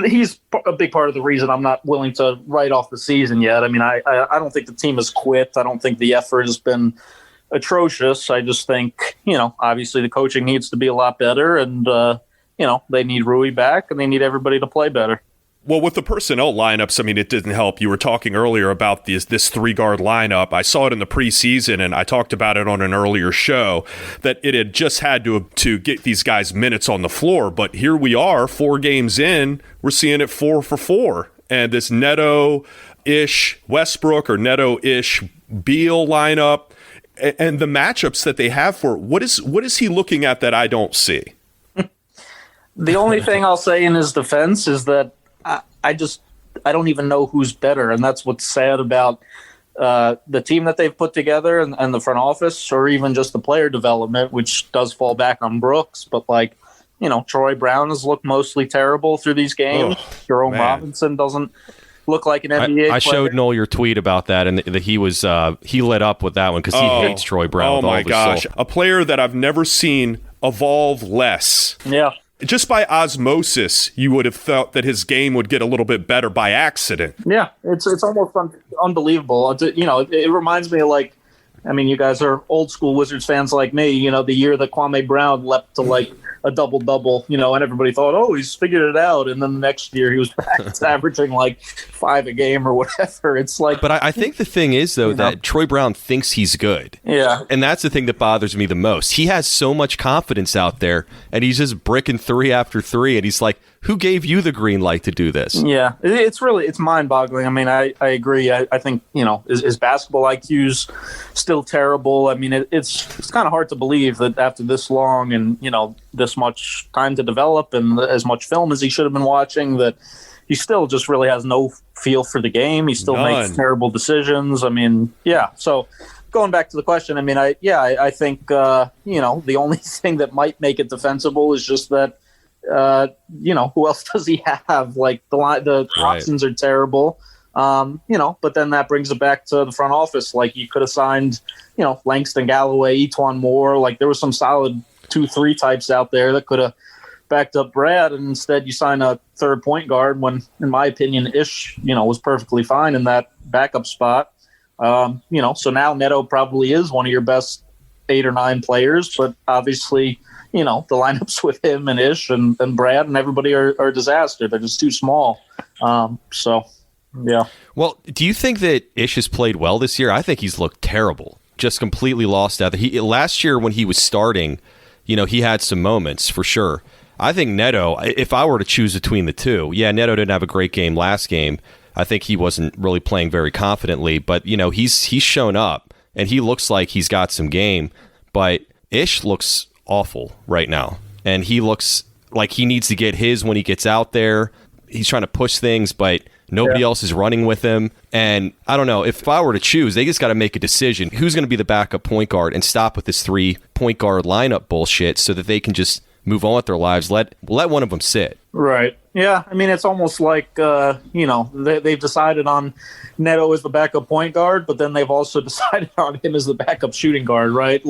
Speaker 1: he's a big part of the reason I'm not willing to write off the season yet. I mean, I don't think the team has quit. I don't think the effort has been atrocious. I just think, obviously the coaching needs to be a lot better, and, they need Rui back, and they need everybody to play better.
Speaker 11: Well, with the personnel lineups, I mean, it didn't help. You were talking earlier about this 3-guard lineup. I saw it in the preseason, and I talked about it on an earlier show, that it had just had to get these guys minutes on the floor. But here we are, 4 games in, we're seeing it 4 for 4. And this Neto-ish Westbrook or Neto-ish Beal lineup, and the matchups that they have for it, what is he looking at that I don't see?
Speaker 1: The only thing I'll say in his defense is that I don't even know who's better, and that's what's sad about the team that they've put together and the front office, or even just the player development, which does fall back on Brooks. But Troy Brown has looked mostly terrible through these games. Jerome Robinson doesn't look like an NBA player.
Speaker 10: I showed Noel your tweet about that, and that he was he lit up with that one because he hates Troy Brown.
Speaker 11: Oh my gosh, a player that I've never seen evolve less.
Speaker 1: Yeah.
Speaker 11: Just by osmosis, you would have thought that his game would get a little bit better by accident.
Speaker 1: Yeah, it's almost unbelievable. It reminds me of you guys are old school Wizards fans like me. The year that Kwame Brown leapt to a double-double, and everybody thought, oh, he's figured it out. And then the next year he was back to averaging 5 a game or whatever. It's
Speaker 10: But I think the thing is, though, that Troy Brown thinks he's good.
Speaker 1: Yeah.
Speaker 10: And that's the thing that bothers me the most. He has so much confidence out there, and he's just bricking 3 after 3, and he's like, who gave you the green light to do this?
Speaker 1: Yeah, it's mind-boggling. I mean, I agree. I think, his basketball IQ's still terrible. I mean, it's kind of hard to believe that after this long and, this much time to develop and as much film as he should have been watching, that he still just really has no feel for the game. He still makes terrible decisions. I mean, yeah. So going back to the question, I mean, I think, the only thing that might make it defensible is just that, who else does he have? The options are terrible. But then that brings it back to the front office. You could have signed, Langston Galloway, Etuan Moore. There was some solid 2-3 types out there that could have backed up Brad, and instead you sign a third point guard when, in my opinion, Ish, was perfectly fine in that backup spot. So now Neto probably is one of your best 8 or 9 players, but obviously, the lineups with him and Ish and Brad and everybody are a disaster. They're just too small. Yeah.
Speaker 10: Well, do you think that Ish has played well this year? I think he's looked terrible, just completely lost out there. Last year when he was starting, he had some moments for sure. I think Neto, if I were to choose between the two, Neto didn't have a great game last game. I think he wasn't really playing very confidently, but he's shown up and he looks like he's got some game, but Ish looks awful right now. And he looks like he needs to get his when he gets out there. He's trying to push things, but nobody else is running with him. And I don't know, if I were to choose, they just got to make a decision. Who's going to be the backup point guard and stop with this 3-point guard lineup bullshit so that they can just move on with their lives. Let one of them sit.
Speaker 1: Right. Yeah. I mean, it's almost like, they've decided on Neto as the backup point guard, but then they've also decided on him as the backup shooting guard, right?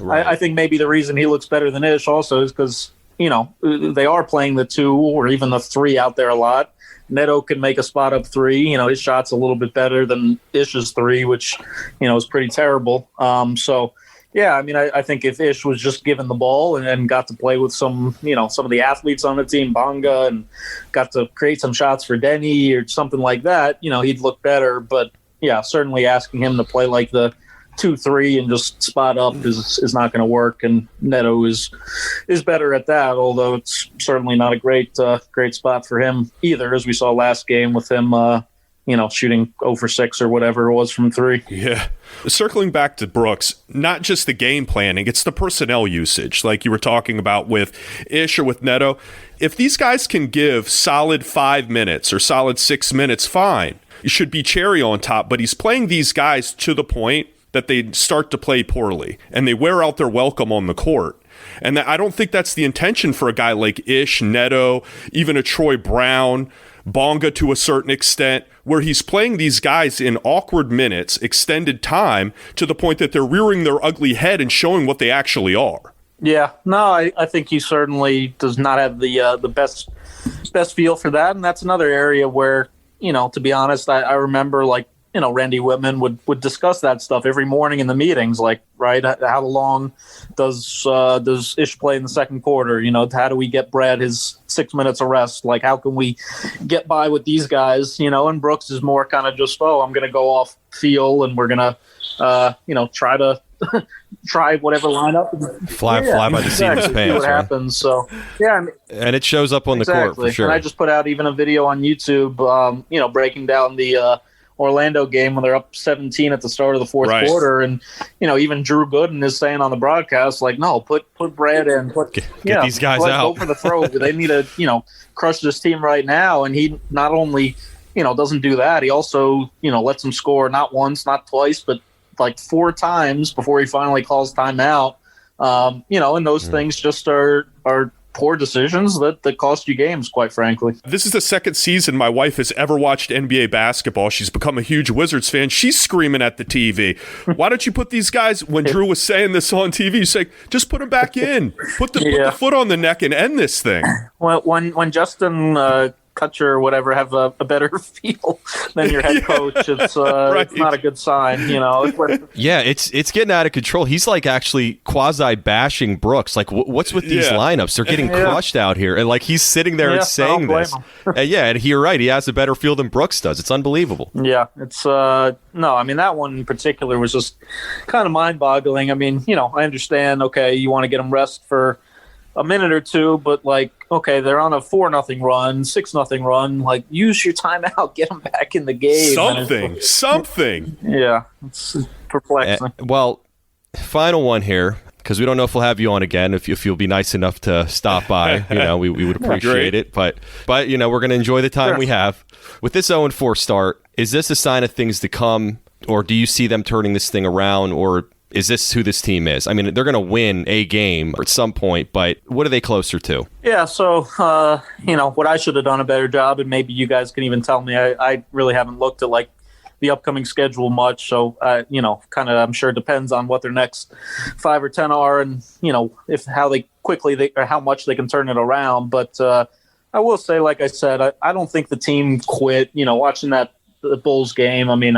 Speaker 1: I think maybe the reason he looks better than Ish also is because, they are playing the 2 or even the 3 out there a lot. Neto can make a spot up 3. His shot's a little bit better than Ish's 3, which, is pretty terrible. Yeah, I mean, I think if Ish was just given the ball and got to play with some of the athletes on the team, Bonga, and got to create some shots for Denny or something like that, he'd look better. But yeah, certainly asking him to play like the 2-3 and just spot up is not going to work. And Neto is better at that, although it's certainly not a great spot for him either, as we saw last game with him shooting 0 for 6 or whatever it was from 3.
Speaker 11: Yeah. Circling back to Brooks, not just the game planning, it's the personnel usage, like you were talking about with Ish or with Neto. If these guys can give solid 5 minutes or solid 6 minutes, fine. It should be cherry on top, but he's playing these guys to the point that they start to play poorly and they wear out their welcome on the court. And I don't think that's the intention for a guy like Ish, Neto, even a Troy Brown, Bonga to a certain extent, where he's playing these guys in awkward minutes, extended time, to the point that they're rearing their ugly head and showing what they actually are.
Speaker 1: Yeah, no, I think he certainly does not have the best feel for that, and that's another area where, to be honest, I remember Randy Whitman would discuss that stuff every morning in the meetings, right? How long does Ish play in the second quarter? How do we get Brad his 6 minutes of rest? How can we get by with these guys? And Brooks is more kind of just, I'm going to go off feel and we're going to, try whatever lineup.
Speaker 10: Fly by the seat of his pants.
Speaker 1: See what happens. So, yeah.
Speaker 10: And it shows up on the court for sure.
Speaker 1: And I just put out even a video on YouTube, breaking down the Orlando game when they're up 17 at the start of the fourth
Speaker 11: Right.
Speaker 1: quarter, and even Drew Gooden is saying on the broadcast like, no, put Brad in,
Speaker 10: Get these guys out.
Speaker 1: Go for the throw. They need to crush this team right now, and he not only doesn't do that, he also lets them score not once, not twice, but like 4 times before he finally calls timeout. And those things just are poor decisions that cost you games, quite frankly.
Speaker 11: This is the second season my wife has ever watched NBA basketball. She's become a huge Wizards fan. She's screaming at the TV. Why don't you put these guys, when Drew was saying this on TV, you say, just put them back in. Put the foot on the neck and end this thing.
Speaker 1: Well, when Justin Kutcher or whatever have a better feel than your head coach, it's
Speaker 11: Right.
Speaker 1: it's not a good sign,
Speaker 10: Yeah, it's getting out of control. He's like actually quasi bashing Brooks. Like, what's with these lineups? They're getting crushed out here, and like he's sitting there and saying this. And you're right. He has a better feel than Brooks does. It's unbelievable.
Speaker 1: Yeah, it's no. I mean, that one in particular was just kind of mind-boggling. I mean, I understand. Okay, you want to get them rest for a minute or two, but like, okay, they're on a 4-0 run, 6-0 run. Like, use your timeout, get them back in the game.
Speaker 11: Something.
Speaker 1: Yeah, it's perplexing.
Speaker 10: Well, final one here, because we don't know if we'll have you on again. If you'll be nice enough to stop by, we would appreciate it. But we're going to enjoy the time we have with this 0-4 start. Is this a sign of things to come, or do you see them turning this thing around, or is this who this team is? I mean, they're going to win a game at some point, but what are they closer to?
Speaker 1: Yeah, so, what I should have done a better job, and maybe you guys can even tell me, I really haven't looked at, like, the upcoming schedule much, so, kind of, I'm sure it depends on what their next 5 or 10 are and, if how much they can turn it around. But I will say, like I said, I don't think the team quit. Watching the Bulls game, I mean,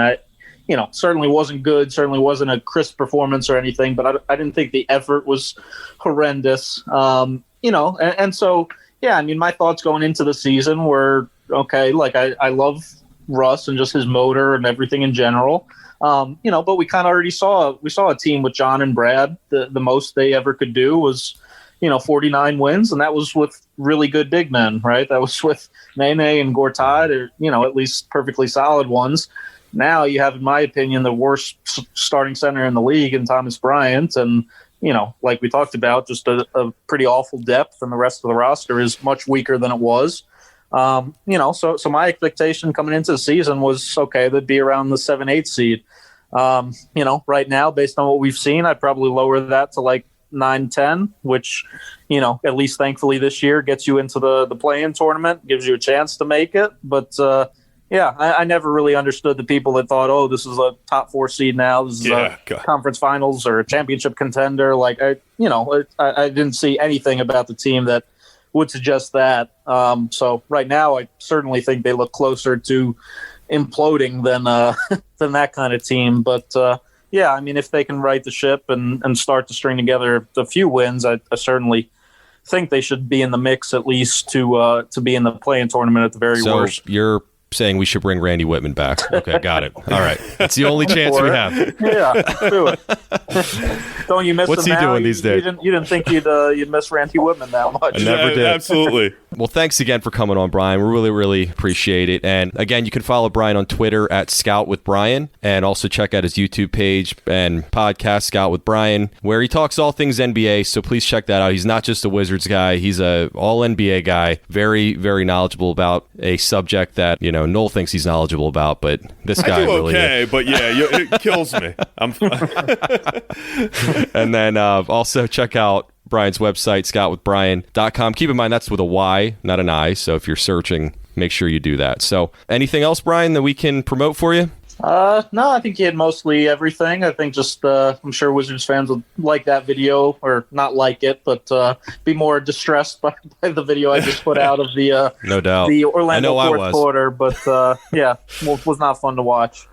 Speaker 1: certainly wasn't good, certainly wasn't a crisp performance or anything, but I didn't think the effort was horrendous. And so, yeah, I mean, my thoughts going into the season were, okay, like I love Russ and just his motor and everything in general. But we kind of already saw a team with John and Brad. The most they ever could do was, 49 wins, and that was with really good big men, right? That was with Nene and Gortat, or, at least perfectly solid ones. Now you have, in my opinion, the worst starting center in the league in Thomas Bryant. And, like we talked about, just a pretty awful depth, and the rest of the roster is much weaker than it was. So my expectation coming into the season was, okay, they'd be around the 7-8 seed. Right now, based on what we've seen, I'd probably lower that to like 9-10, which, at least thankfully this year gets you into the play-in tournament, gives you a chance to make it. But, yeah, I never really understood the people that thought, oh, this is a top 4 seed now. This is a conference finals or a championship contender. Like, I didn't see anything about the team that would suggest that. So right now, I certainly think they look closer to imploding than that kind of team. But, yeah, I mean, if they can right the ship and start to string together a few wins, I certainly think they should be in the mix at least to be in the play-in tournament at the very worst.
Speaker 10: You're saying we should bring Randy Whitman back. Okay, got it. All right. That's the only chance we have.
Speaker 1: Yeah, do it. Don't you miss
Speaker 10: What's
Speaker 1: him
Speaker 10: he
Speaker 1: now?
Speaker 10: doing these days?
Speaker 1: You didn't think you'd miss Randy Whitman that much.
Speaker 10: I never did.
Speaker 11: Absolutely.
Speaker 10: Well, thanks again for coming on, Bryan. We really, really appreciate it. And again, you can follow Bryan on Twitter at Scout with Bryan, and also check out his YouTube page and podcast, Scout with Bryan, where he talks all things NBA. So please check that out. He's not just a Wizards guy. He's a all NBA guy. Very, very knowledgeable about a subject that, Noel thinks he's knowledgeable about, but this guy really
Speaker 11: is. But yeah, it kills me.
Speaker 10: And then also check out Bryan's website, scoutwithbryan.com. Keep in mind that's with a Y, not an I. So if you're searching, make sure you do that. So anything else, Bryan, that we can promote for you?
Speaker 1: No, I think he had mostly everything. I think just I'm sure Wizards fans would like that video, or not like it, but be more distressed by the video I just put out of the
Speaker 10: no doubt
Speaker 1: the Orlando fourth
Speaker 10: quarter.
Speaker 1: But yeah, was not fun to watch.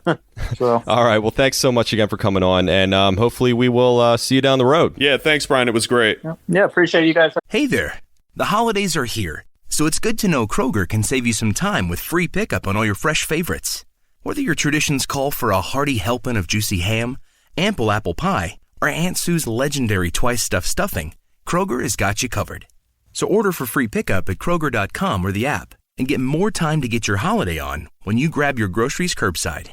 Speaker 1: So
Speaker 10: all right, well, thanks so much again for coming on, and hopefully we will see you down the road.
Speaker 11: Yeah, thanks, Bryan. It was great.
Speaker 1: Yeah, appreciate you guys.
Speaker 3: Hey there. The holidays are here, so it's good to know Kroger can save you some time with free pickup on all your fresh favorites. Whether your traditions call for a hearty helping of juicy ham, ample apple pie, or Aunt Sue's legendary twice-stuffed stuffing, Kroger has got you covered. So order for free pickup at Kroger.com or the app, and get more time to get your holiday on when you grab your groceries curbside.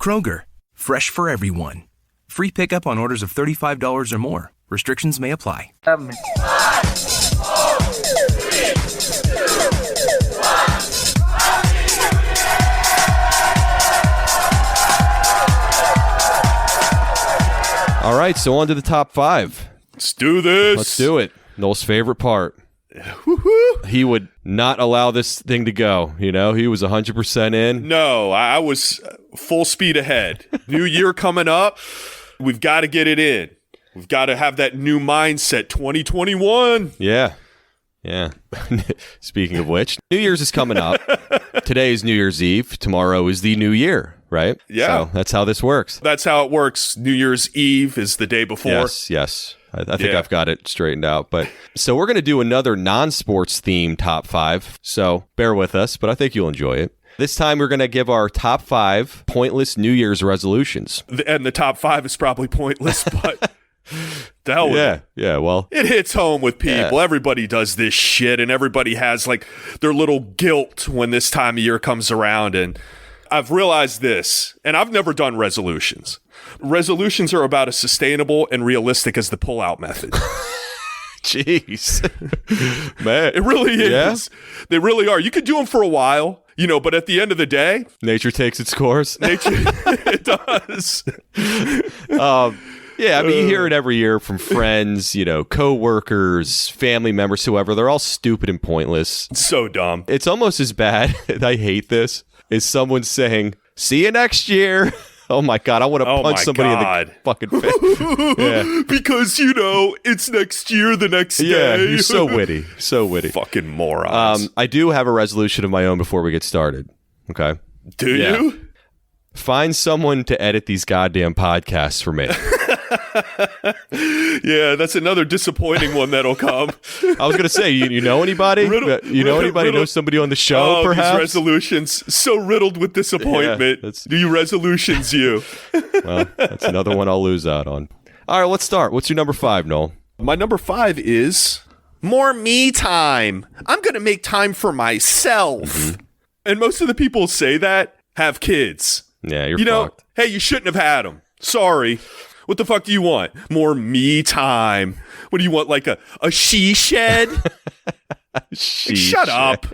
Speaker 3: Kroger, fresh for everyone. Free pickup on orders of $35 or more. Restrictions may apply.
Speaker 1: Have me.
Speaker 10: All right, so on to the top 5.
Speaker 11: Let's do this.
Speaker 10: Let's do it. Noel's favorite part. He would not allow this thing to go. You know, he was 100% in.
Speaker 11: No, I was full speed ahead. New year coming up. We've got to get it in. We've got to have that new mindset. 2021.
Speaker 10: Yeah. Speaking of which, New Year's is coming up. Today is New Year's Eve. Tomorrow is the new year, right?
Speaker 11: Yeah.
Speaker 10: So that's how this works.
Speaker 11: That's how it works. New Year's Eve is the day before.
Speaker 10: Yes. I think I've got it straightened out. But so we're going to do another non-sports themed top 5. So bear with us, but I think you'll enjoy it. This time we're going to give our top 5 pointless New Year's resolutions.
Speaker 11: And the top 5 is probably pointless, but the hell with it.
Speaker 10: Yeah, well.
Speaker 11: It hits home with people. Yeah. Everybody does this shit, and everybody has like their little guilt when this time of year comes around. And I've realized this, and I've never done resolutions. Resolutions are about as sustainable and realistic as the pull-out method.
Speaker 10: Jeez. Man.
Speaker 11: It really is. Yeah? They really are. You could do them for a while, but at the end of the day...
Speaker 10: Nature takes its course.
Speaker 11: It does.
Speaker 10: Yeah, I mean, you hear it every year from friends, co-workers, family members, whoever. They're all stupid and pointless.
Speaker 11: So dumb.
Speaker 10: It's almost as bad, I hate this, as someone saying, see you next year. Oh my God, I want to punch somebody in the fucking face. Yeah.
Speaker 11: Because, it's next year, the next day.
Speaker 10: Yeah, you're so witty. So witty.
Speaker 11: Fucking morons.
Speaker 10: I do have a resolution of my own before we get started. Okay?
Speaker 11: Do you?
Speaker 10: Find someone to edit these goddamn podcasts for me.
Speaker 11: Yeah, that's another disappointing one that'll come.
Speaker 10: I was going to say, you know anybody? Know somebody on the show, perhaps?
Speaker 11: These resolutions, so riddled with disappointment.
Speaker 10: Yeah,
Speaker 11: do you resolutions you?
Speaker 10: Well, that's another one I'll lose out on. All right, let's start. What's your number 5, Noel?
Speaker 11: My number 5 is more me time. I'm going to make time for myself. Mm-hmm. And most of the people say that have kids.
Speaker 10: Yeah, you're fucked.
Speaker 11: Hey, you shouldn't have had them. Sorry. What the fuck do you want? More me time. What do you want, like a she shed? Shut up.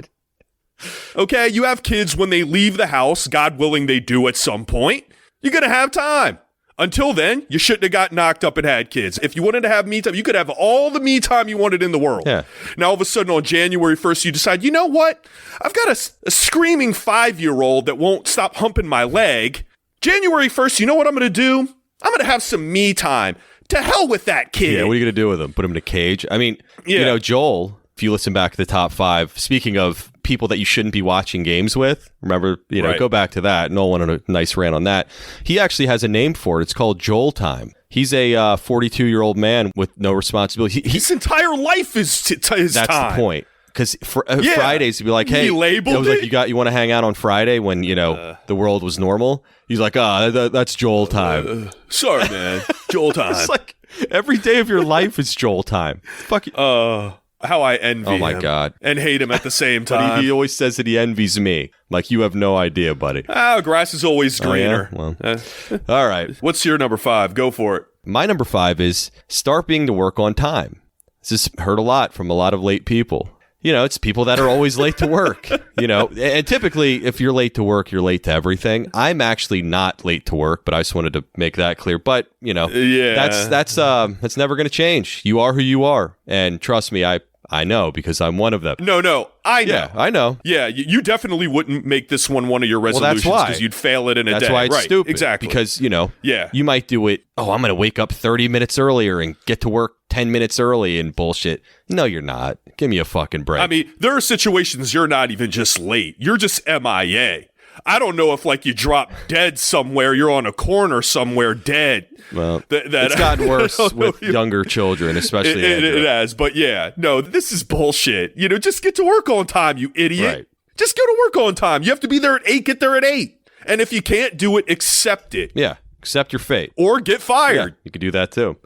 Speaker 11: Okay, you have kids when they leave the house, God willing they do at some point. You're going to have time. Until then, you shouldn't have got knocked up and had kids. If you wanted to have me time, you could have all the me time you wanted in the world.
Speaker 10: Yeah.
Speaker 11: Now, all of a sudden, on January 1st, you decide, you know what? I've got a screaming 5-year-old that won't stop humping my leg. January 1st, you know what I'm going to do? I'm going to have some me time. To hell with that kid.
Speaker 10: Yeah, what are you going to do with him? Put him in a cage? I mean, Joel, if you listen back to the top 5, speaking of people that you shouldn't be watching games with, remember, right. Go back to that. Noel went on a nice rant on that. He actually has a name for it. It's called Joel time. He's a 42-year-old man with no responsibility.
Speaker 11: His entire life is his time.
Speaker 10: That's the point. Because Fridays, he'd be like, hey,
Speaker 11: he labeled
Speaker 10: it. Like, you want to hang out on Friday when, the world was normal? He's like, that's Joel time.
Speaker 11: Sorry, man. Joel time.
Speaker 10: It's like every day of your life is Joel time. Fuck you.
Speaker 11: How I envy him.
Speaker 10: Oh, my God.
Speaker 11: And hate him at the same time.
Speaker 10: He always says that he envies me. Like, you have no idea, buddy.
Speaker 11: Grass is always greener.
Speaker 10: Oh, yeah? Well, all right.
Speaker 11: What's your number 5? Go for it.
Speaker 10: My number 5 is start being to work on time. This has heard a lot from a lot of late people. It's people that are always late to work, and typically if you're late to work, you're late to everything. I'm actually not late to work, but I just wanted to make that clear. But, that's never going to change. You are who you are. And trust me, I know because I'm one of them.
Speaker 11: No, I know.
Speaker 10: Yeah, I know.
Speaker 11: Yeah, you definitely wouldn't make this one of your resolutions because you'd fail it in a day.
Speaker 10: That's why it's stupid.
Speaker 11: Exactly.
Speaker 10: Because, you might do it, I'm going to wake up 30 minutes earlier and get to work 10 minutes early and bullshit. No, you're not. Give me a fucking break.
Speaker 11: I mean, there are situations you're not even just late. You're just MIA. I don't know if you drop dead somewhere, you're on a corner somewhere dead.
Speaker 10: Well, it's gotten worse with younger children, especially.
Speaker 11: It has, but this is bullshit. Just get to work on time, you idiot.
Speaker 10: Right.
Speaker 11: Just go to work on time. You have to be there at 8, get there at 8. And if you can't do it, accept it.
Speaker 10: Yeah, accept your fate.
Speaker 11: Or get fired.
Speaker 10: Yeah, you could do that too.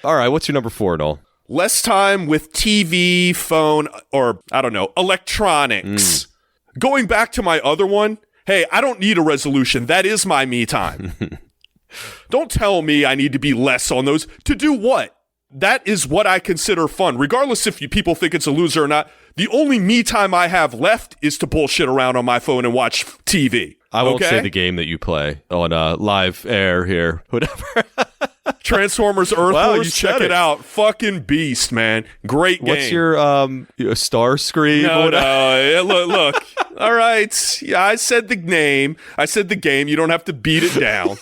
Speaker 10: All right, what's your number 4, Noel?
Speaker 11: Less time with TV, phone, or, I don't know, electronics. Going back to my other one, Hey, I don't need a resolution. That is my me time. Don't tell me I need to be less on those. To do what? That is what I consider fun. Regardless if people think it's a loser or not, the only me time I have left is to bullshit around on my phone and watch TV.
Speaker 10: I won't say the game that you play on live air here. Whatever.
Speaker 11: Transformers Earth Wars, check it out. Fucking beast, man. Great game.
Speaker 10: What's your Star Scream?
Speaker 11: No. Look. All right. Yeah, I said the name. I said the game. You don't have to beat it down.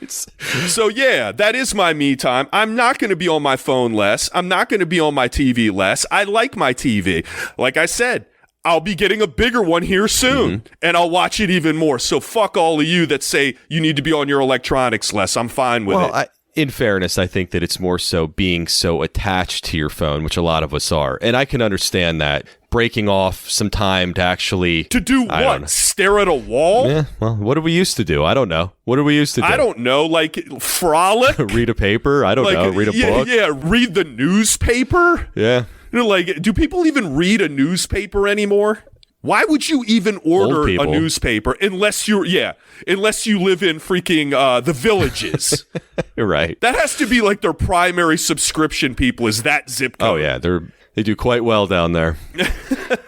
Speaker 11: So, yeah, that is my me time. I'm not going to be on my phone less. I'm not going to be on my TV less. I like my TV. Like I said, I'll be getting a bigger one here soon, and I'll watch it even more. So fuck all of you that say you need to be on your electronics less. I'm fine with it.
Speaker 10: In fairness, I think that it's more so being so attached to your phone, which a lot of us are. And I can understand that. Breaking off some time to actually...
Speaker 11: To do what? Stare at a wall?
Speaker 10: Yeah, well, what did we used to do? I don't know. What did we used to do?
Speaker 11: I don't know. Like, frolic?
Speaker 10: Read a paper? I don't know. Read a book?
Speaker 11: Yeah, read the newspaper?
Speaker 10: Yeah.
Speaker 11: Like, do people even read a newspaper anymore? Why would you even order a newspaper unless you live in freaking the villages?
Speaker 10: You're right.
Speaker 11: That has to be like their primary subscription, people, is that zip code.
Speaker 10: Oh, yeah. They do quite well down there.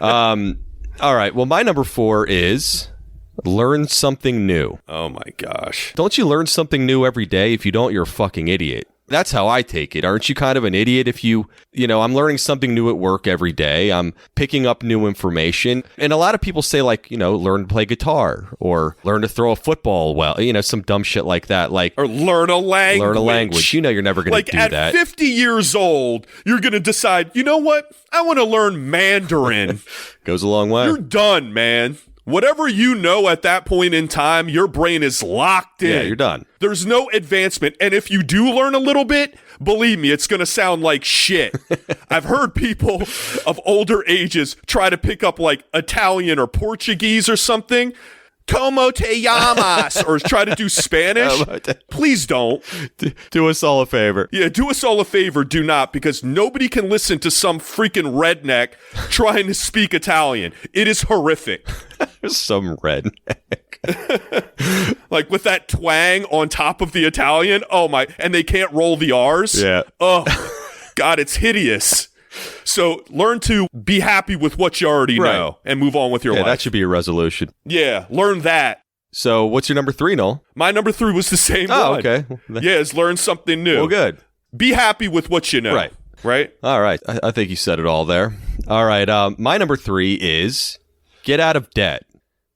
Speaker 10: All right. Well, my number 4 is learn something new.
Speaker 11: Oh, my gosh.
Speaker 10: Don't you learn something new every day? If you don't, you're a fucking idiot. That's how I take it. Aren't you kind of an idiot if I'm learning something new at work every day. I'm picking up new information. And a lot of people say learn to play guitar or learn to throw a football well, some dumb shit like that. Or
Speaker 11: learn a language.
Speaker 10: You're never going to do that.
Speaker 11: At 50 years old, you're going to decide, you know what? I want to learn Mandarin.
Speaker 10: Goes a long way.
Speaker 11: You're done, man. Whatever you know at that point in time, your brain is locked in.
Speaker 10: Yeah, you're done.
Speaker 11: There's no advancement. And if you do learn a little bit, believe me, it's going to sound like shit. I've heard people of older ages try to pick up like Italian or Portuguese or something. Como te llamas? Or try to do Spanish. Please don't.
Speaker 10: Do us all a favor.
Speaker 11: Yeah, do us all a favor. Do not, because nobody can listen to some freaking redneck trying to speak Italian. It is horrific.
Speaker 10: Some redneck.
Speaker 11: Like with that twang on top of the Italian. Oh my, and they can't roll the R's.
Speaker 10: Yeah.
Speaker 11: Oh, God, it's hideous. So learn to be happy with what you already know and move on with your life.
Speaker 10: That should be a resolution.
Speaker 11: Yeah, learn that.
Speaker 10: So what's your number 3, Noel?
Speaker 11: My number 3 was the same one.
Speaker 10: Oh, okay.
Speaker 11: Yeah, it's learn something new.
Speaker 10: Well, good.
Speaker 11: Be happy with what you know. Right?
Speaker 10: All right. I think you said it all there. All right. My number 3 is get out of debt.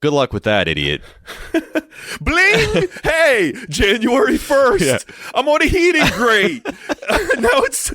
Speaker 10: Good luck with that, idiot.
Speaker 11: Bling! Hey, January 1st. Yeah. I'm on a heating grate. Now it's...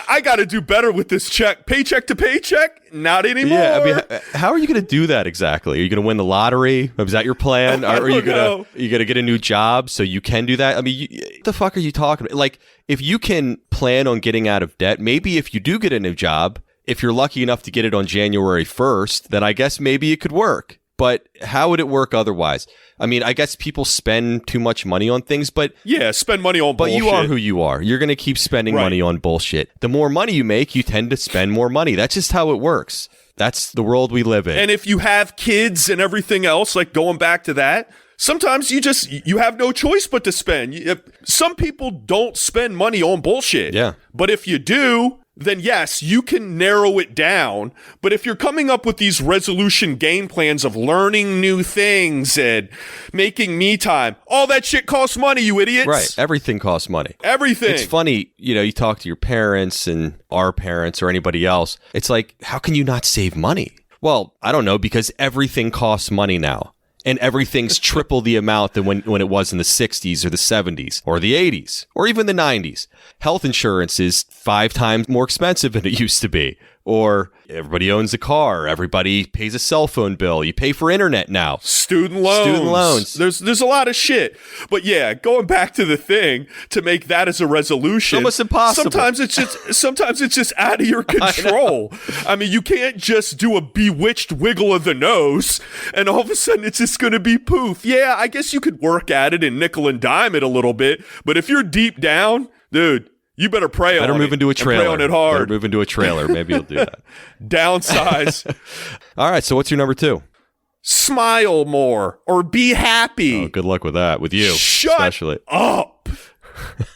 Speaker 11: I got to do better with this check. Paycheck to paycheck? Not anymore.
Speaker 10: Yeah, I mean, how are you going to do that exactly? Are you going to win the lottery? Is that your plan? Are you going to get a new job so you can do that? I mean, what the fuck are you talking about? Like, if you can plan on getting out of debt, maybe if you do get a new job, if you're lucky enough to get it on January 1st, then I guess maybe it could work. But how would it work otherwise? I mean, I guess people spend too much money on things, but...
Speaker 11: Yeah, spend money on bullshit.
Speaker 10: But you are who you are. You're going to keep spending money on bullshit. The more money you make, you tend to spend more money. That's just how it works. That's the world we live in.
Speaker 11: And if you have kids and everything else, like going back to that, sometimes you have no choice but to spend. Some people don't spend money on bullshit.
Speaker 10: Yeah.
Speaker 11: But if you do... then yes, you can narrow it down. But if you're coming up with these resolution game plans of learning new things and making me time, all that shit costs money, you idiots.
Speaker 10: Right. Everything costs money.
Speaker 11: Everything.
Speaker 10: It's funny, you talk to your parents and our parents or anybody else. It's like, how can you not save money? Well, I don't know, because everything costs money now. And everything's triple the amount than when it was in the 60s or the 70s or the 80s or even the 90s. Health insurance is 5 times more expensive than it used to be. Or everybody owns a car. Everybody pays a cell phone bill. You pay for internet now.
Speaker 11: Student loans. There's a lot of shit. But yeah, going back to the thing, to make that as a resolution.
Speaker 10: Almost impossible.
Speaker 11: Sometimes it's just out of your control. I mean, you can't just do a bewitched wiggle of the nose and all of a sudden it's just going to be poof. Yeah, I guess you could work at it and nickel and dime it a little bit. But if you're deep down, dude, you better pray on it.
Speaker 10: Better move into a trailer.
Speaker 11: Pray on it hard.
Speaker 10: Better move into a trailer. Maybe you'll do that.
Speaker 11: Downsize.
Speaker 10: All right. So what's your number 2?
Speaker 11: smile more or be happy.
Speaker 10: Oh, good luck with that. With you, especially.
Speaker 11: Up.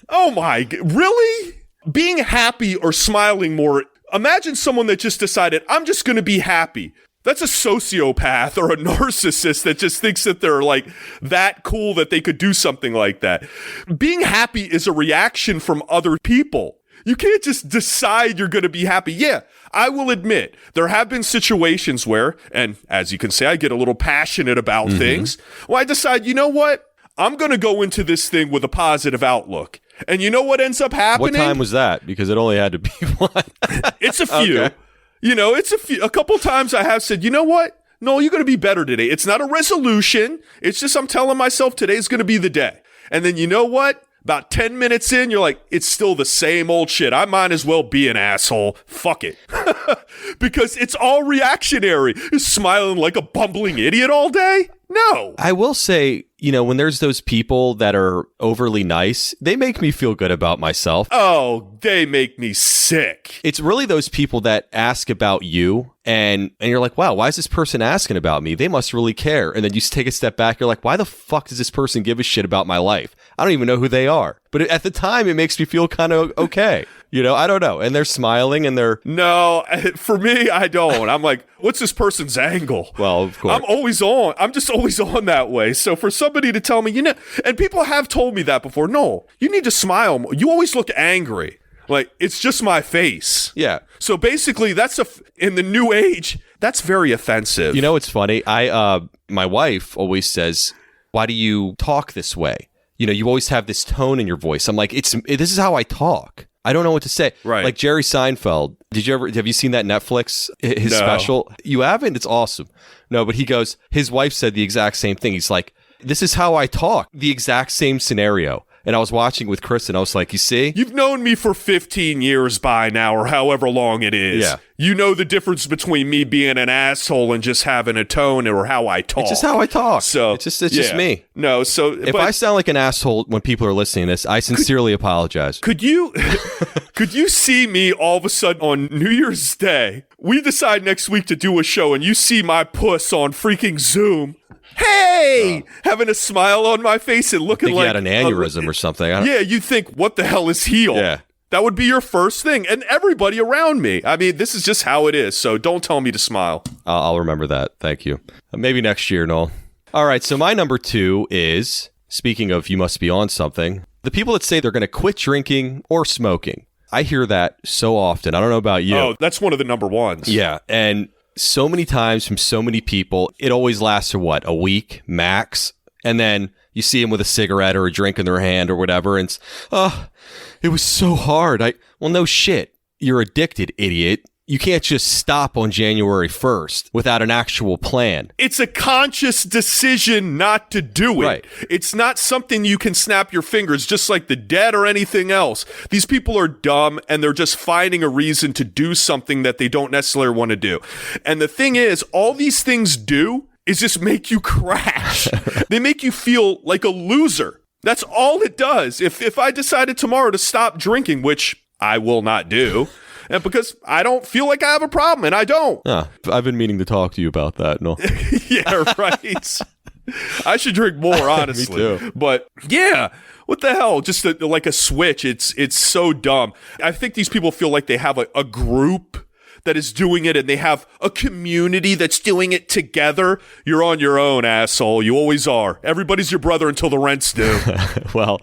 Speaker 11: Oh my, really? Being happy or smiling more. Imagine someone that just decided, I'm just going to be happy. That's a sociopath or a narcissist that just thinks that they're like that cool that they could do something like that. Being happy is a reaction from other people. You can't just decide you're going to be happy. Yeah, I will admit there have been situations where, and as you can say, I get a little passionate about things. Well, I decide, you know what? I'm going to go into this thing with a positive outlook. And you know what ends up happening?
Speaker 10: What time was that? Because it only had to be one.
Speaker 11: It's a few.
Speaker 10: Okay.
Speaker 11: You know, it's a couple times I have said, you know what? No, you're going to be better today. It's not a resolution. It's just I'm telling myself today's going to be the day. And then you know what? About 10 minutes in, you're like, it's still the same old shit. I might as well be an asshole. Fuck it. Because it's all reactionary. You're smiling like a bumbling idiot all day? No.
Speaker 10: I will say, you know, when there's those people that are overly nice, they make me feel good about myself.
Speaker 11: Oh, they make me sick.
Speaker 10: It's really those people that ask about you and you're like, wow, why is this person asking about me? They must really care. And then you take a step back. You're like, why the fuck does this person give a shit about my life? I don't even know who they are. But at the time, it makes me feel kind of okay. You know, I don't know. And they're smiling and they're...
Speaker 11: No, for me, I don't. I'm like, what's this person's angle?
Speaker 10: Well, of course.
Speaker 11: I'm always on. I'm just always on that way. So for somebody to tell me, you know, and people have told me that before. No, you need to smile more. You always look angry. Like, it's just my face.
Speaker 10: Yeah.
Speaker 11: So basically, in the new age, that's very offensive.
Speaker 10: You know, it's funny. My wife always says, why do you talk this way? You know, you always have this tone in your voice. I'm like, this is how I talk. I don't know what to say.
Speaker 11: Right.
Speaker 10: Like Jerry Seinfeld. Have you seen that Netflix, his special? You haven't? It's awesome. No, but he goes, his wife said the exact same thing. He's like, this is how I talk. The exact same scenario. And I was watching with Chris and I was like, you see?
Speaker 11: You've known me for 15 years by now or however long it is.
Speaker 10: Yeah.
Speaker 11: You know the difference between me being an asshole and just having a tone or how I talk.
Speaker 10: It's just how I talk.
Speaker 11: So
Speaker 10: it's just me.
Speaker 11: No, so
Speaker 10: if I sound like an asshole when people are listening to this, I sincerely apologize.
Speaker 11: Could you see me all of a sudden on New Year's Day? We decide next week to do a show and you see my puss on freaking Zoom. Hey, having a smile on my face and looking like
Speaker 10: you had an aneurysm or something.
Speaker 11: Yeah, you think, what the hell is he on?
Speaker 10: Yeah.
Speaker 11: That would be your first thing. And everybody around me. I mean, this is just how it is. So don't tell me to smile.
Speaker 10: I'll remember that. Thank you. Maybe next year, Noel. All right. So my number 2 is, speaking of you must be on something, the people that say they're going to quit drinking or smoking. I hear that so often. I don't know about you.
Speaker 11: Oh, that's one of the number ones.
Speaker 10: Yeah. And so many times from so many people, it always lasts for a week max. And then you see them with a cigarette or a drink in their hand or whatever. And it was so hard. Well, no shit. You're addicted, idiot. You can't just stop on January 1st without an actual plan.
Speaker 11: It's a conscious decision not to do it.
Speaker 10: Right.
Speaker 11: It's not something you can snap your fingers, just like the dead or anything else. These people are dumb and they're just finding a reason to do something that they don't necessarily want to do. And the thing is, all these things do is just make you crash. They make you feel like a loser. That's all it does. If I decided tomorrow to stop drinking, which I will not do, and because I don't feel like I have a problem, and I don't.
Speaker 10: I've been meaning to talk to you about that. No.
Speaker 11: Yeah, right. I should drink more, honestly.
Speaker 10: Me too.
Speaker 11: But yeah, what the hell? Just like a switch. It's so dumb. I think these people feel like they have a group that is doing it and they have a community that's doing it together. You're on your own, asshole. You always are. Everybody's your brother until the rent's due.
Speaker 10: Well,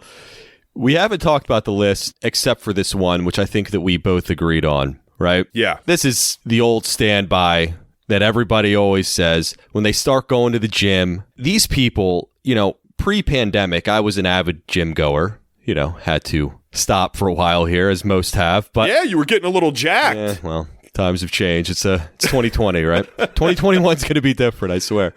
Speaker 10: we haven't talked about the list except for this one, which I think that we both agreed on, right?
Speaker 11: Yeah.
Speaker 10: This is the old standby that everybody always says when they start going to the gym. These people, you know, pre-pandemic, I was an avid gym goer, you know, had to stop for a while here, as most have. But
Speaker 11: yeah, you were getting a little jacked.
Speaker 10: Yeah, well, times have changed. It's 2020, right? 2021 is going to be different, I swear.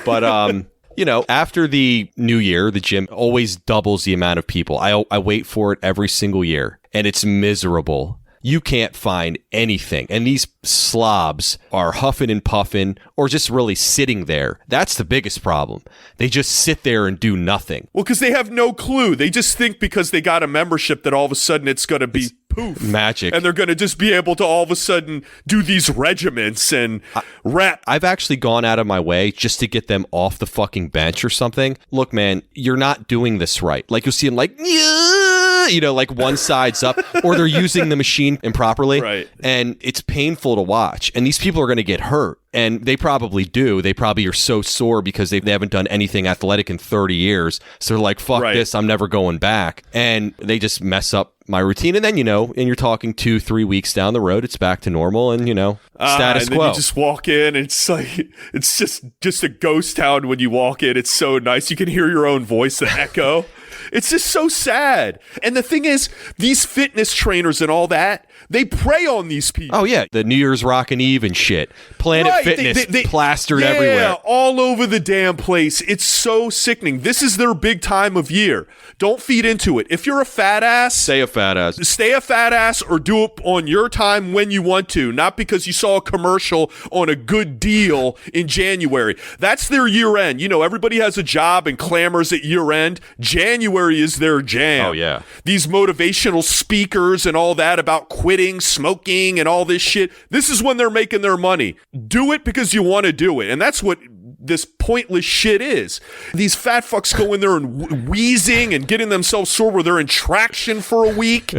Speaker 10: But, you know, after the new year, the gym always doubles the amount of people. I wait for it every single year, and it's miserable. you can't find anything. And these slobs are huffing and puffing or just really sitting there. That's the biggest problem. They just sit there and do nothing.
Speaker 11: Well, because they have no clue. They just think because they got a membership that all of a sudden it's going to be poof.
Speaker 10: Magic.
Speaker 11: And they're going to just be able to all of a sudden do these regiments and rep.
Speaker 10: I've actually gone out of my way just to get them off the fucking bench or something. Look, man, you're not doing this right. Like, you'll see them like, like one side's up, or they're using the machine improperly.
Speaker 11: Right.
Speaker 10: And it's painful to watch. And these people are going to get hurt. And they probably do. They probably are so sore because they haven't done anything athletic in 30 years. So they're like, fuck this, I'm never going back. And they just mess up my routine. And then, and you're talking 2-3 weeks down the road, it's back to normal and, status
Speaker 11: and
Speaker 10: quo.
Speaker 11: Then you just walk in and it's like, it's just a ghost town when you walk in. It's so nice. You can hear your own voice, the echo. It's just so sad. And the thing is, these fitness trainers and all that, they prey on these people.
Speaker 10: Oh, yeah. The New Year's Rockin' Eve and shit. Planet Fitness they plastered everywhere.
Speaker 11: All over the damn place. It's so sickening. This is their big time of year. Don't feed into it. If you're a fat ass,
Speaker 10: stay a fat ass.
Speaker 11: Stay a fat ass or do it on your time when you want to, not because you saw a commercial on a good deal in January. That's their year end. Everybody has a job and clamors at year end. January is their jam.
Speaker 10: Oh, yeah.
Speaker 11: These motivational speakers and all that about quitting, smoking, and all this shit. This is when they're making their money. Do it because you want to do it. And that's what this pointless shit is. These fat fucks go in there and wheezing and getting themselves sore where they're in traction for a week.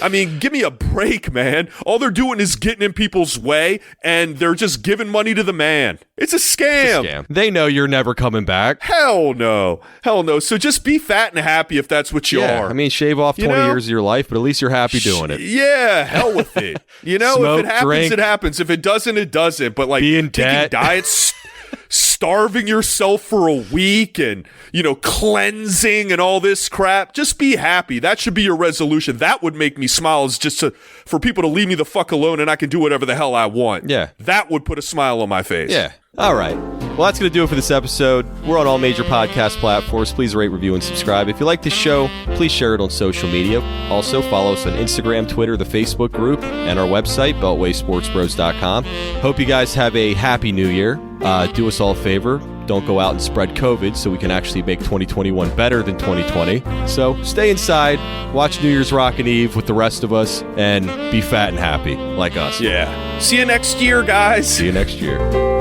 Speaker 11: I mean, give me a break, man. All they're doing is getting in people's way and they're just giving money to the man. It's a scam.
Speaker 10: It's a scam. They know you're never coming back.
Speaker 11: Hell no. Hell no. So just be fat and happy if that's what you are.
Speaker 10: I mean, shave off 20 years of your life, but at least you're happy doing it.
Speaker 11: Yeah, hell with it.
Speaker 10: Smoke,
Speaker 11: if it happens,
Speaker 10: drink,
Speaker 11: it happens. If it doesn't, it doesn't. But like
Speaker 10: taking
Speaker 11: diets, starving yourself for a week and, cleansing and all this crap, just be happy. That should be your resolution. That would make me smile, is just for people to leave me the fuck alone and I can do whatever the hell I want.
Speaker 10: Yeah.
Speaker 11: That would put a smile on my face.
Speaker 10: Yeah. All right. Well, that's going to do it for this episode. We're on all major podcast platforms. Please rate, review, and subscribe. If you like this show, please share it on social media. Also, follow us on Instagram, Twitter, the Facebook group, and our website, beltwaysportsbros.com. Hope you guys have a happy new year. Do us all a favor. Don't go out and spread COVID so we can actually make 2021 better than 2020. So stay inside, watch New Year's Rockin' Eve with the rest of us, and be fat and happy like us.
Speaker 11: Yeah. See you next year, guys.
Speaker 10: See you next year.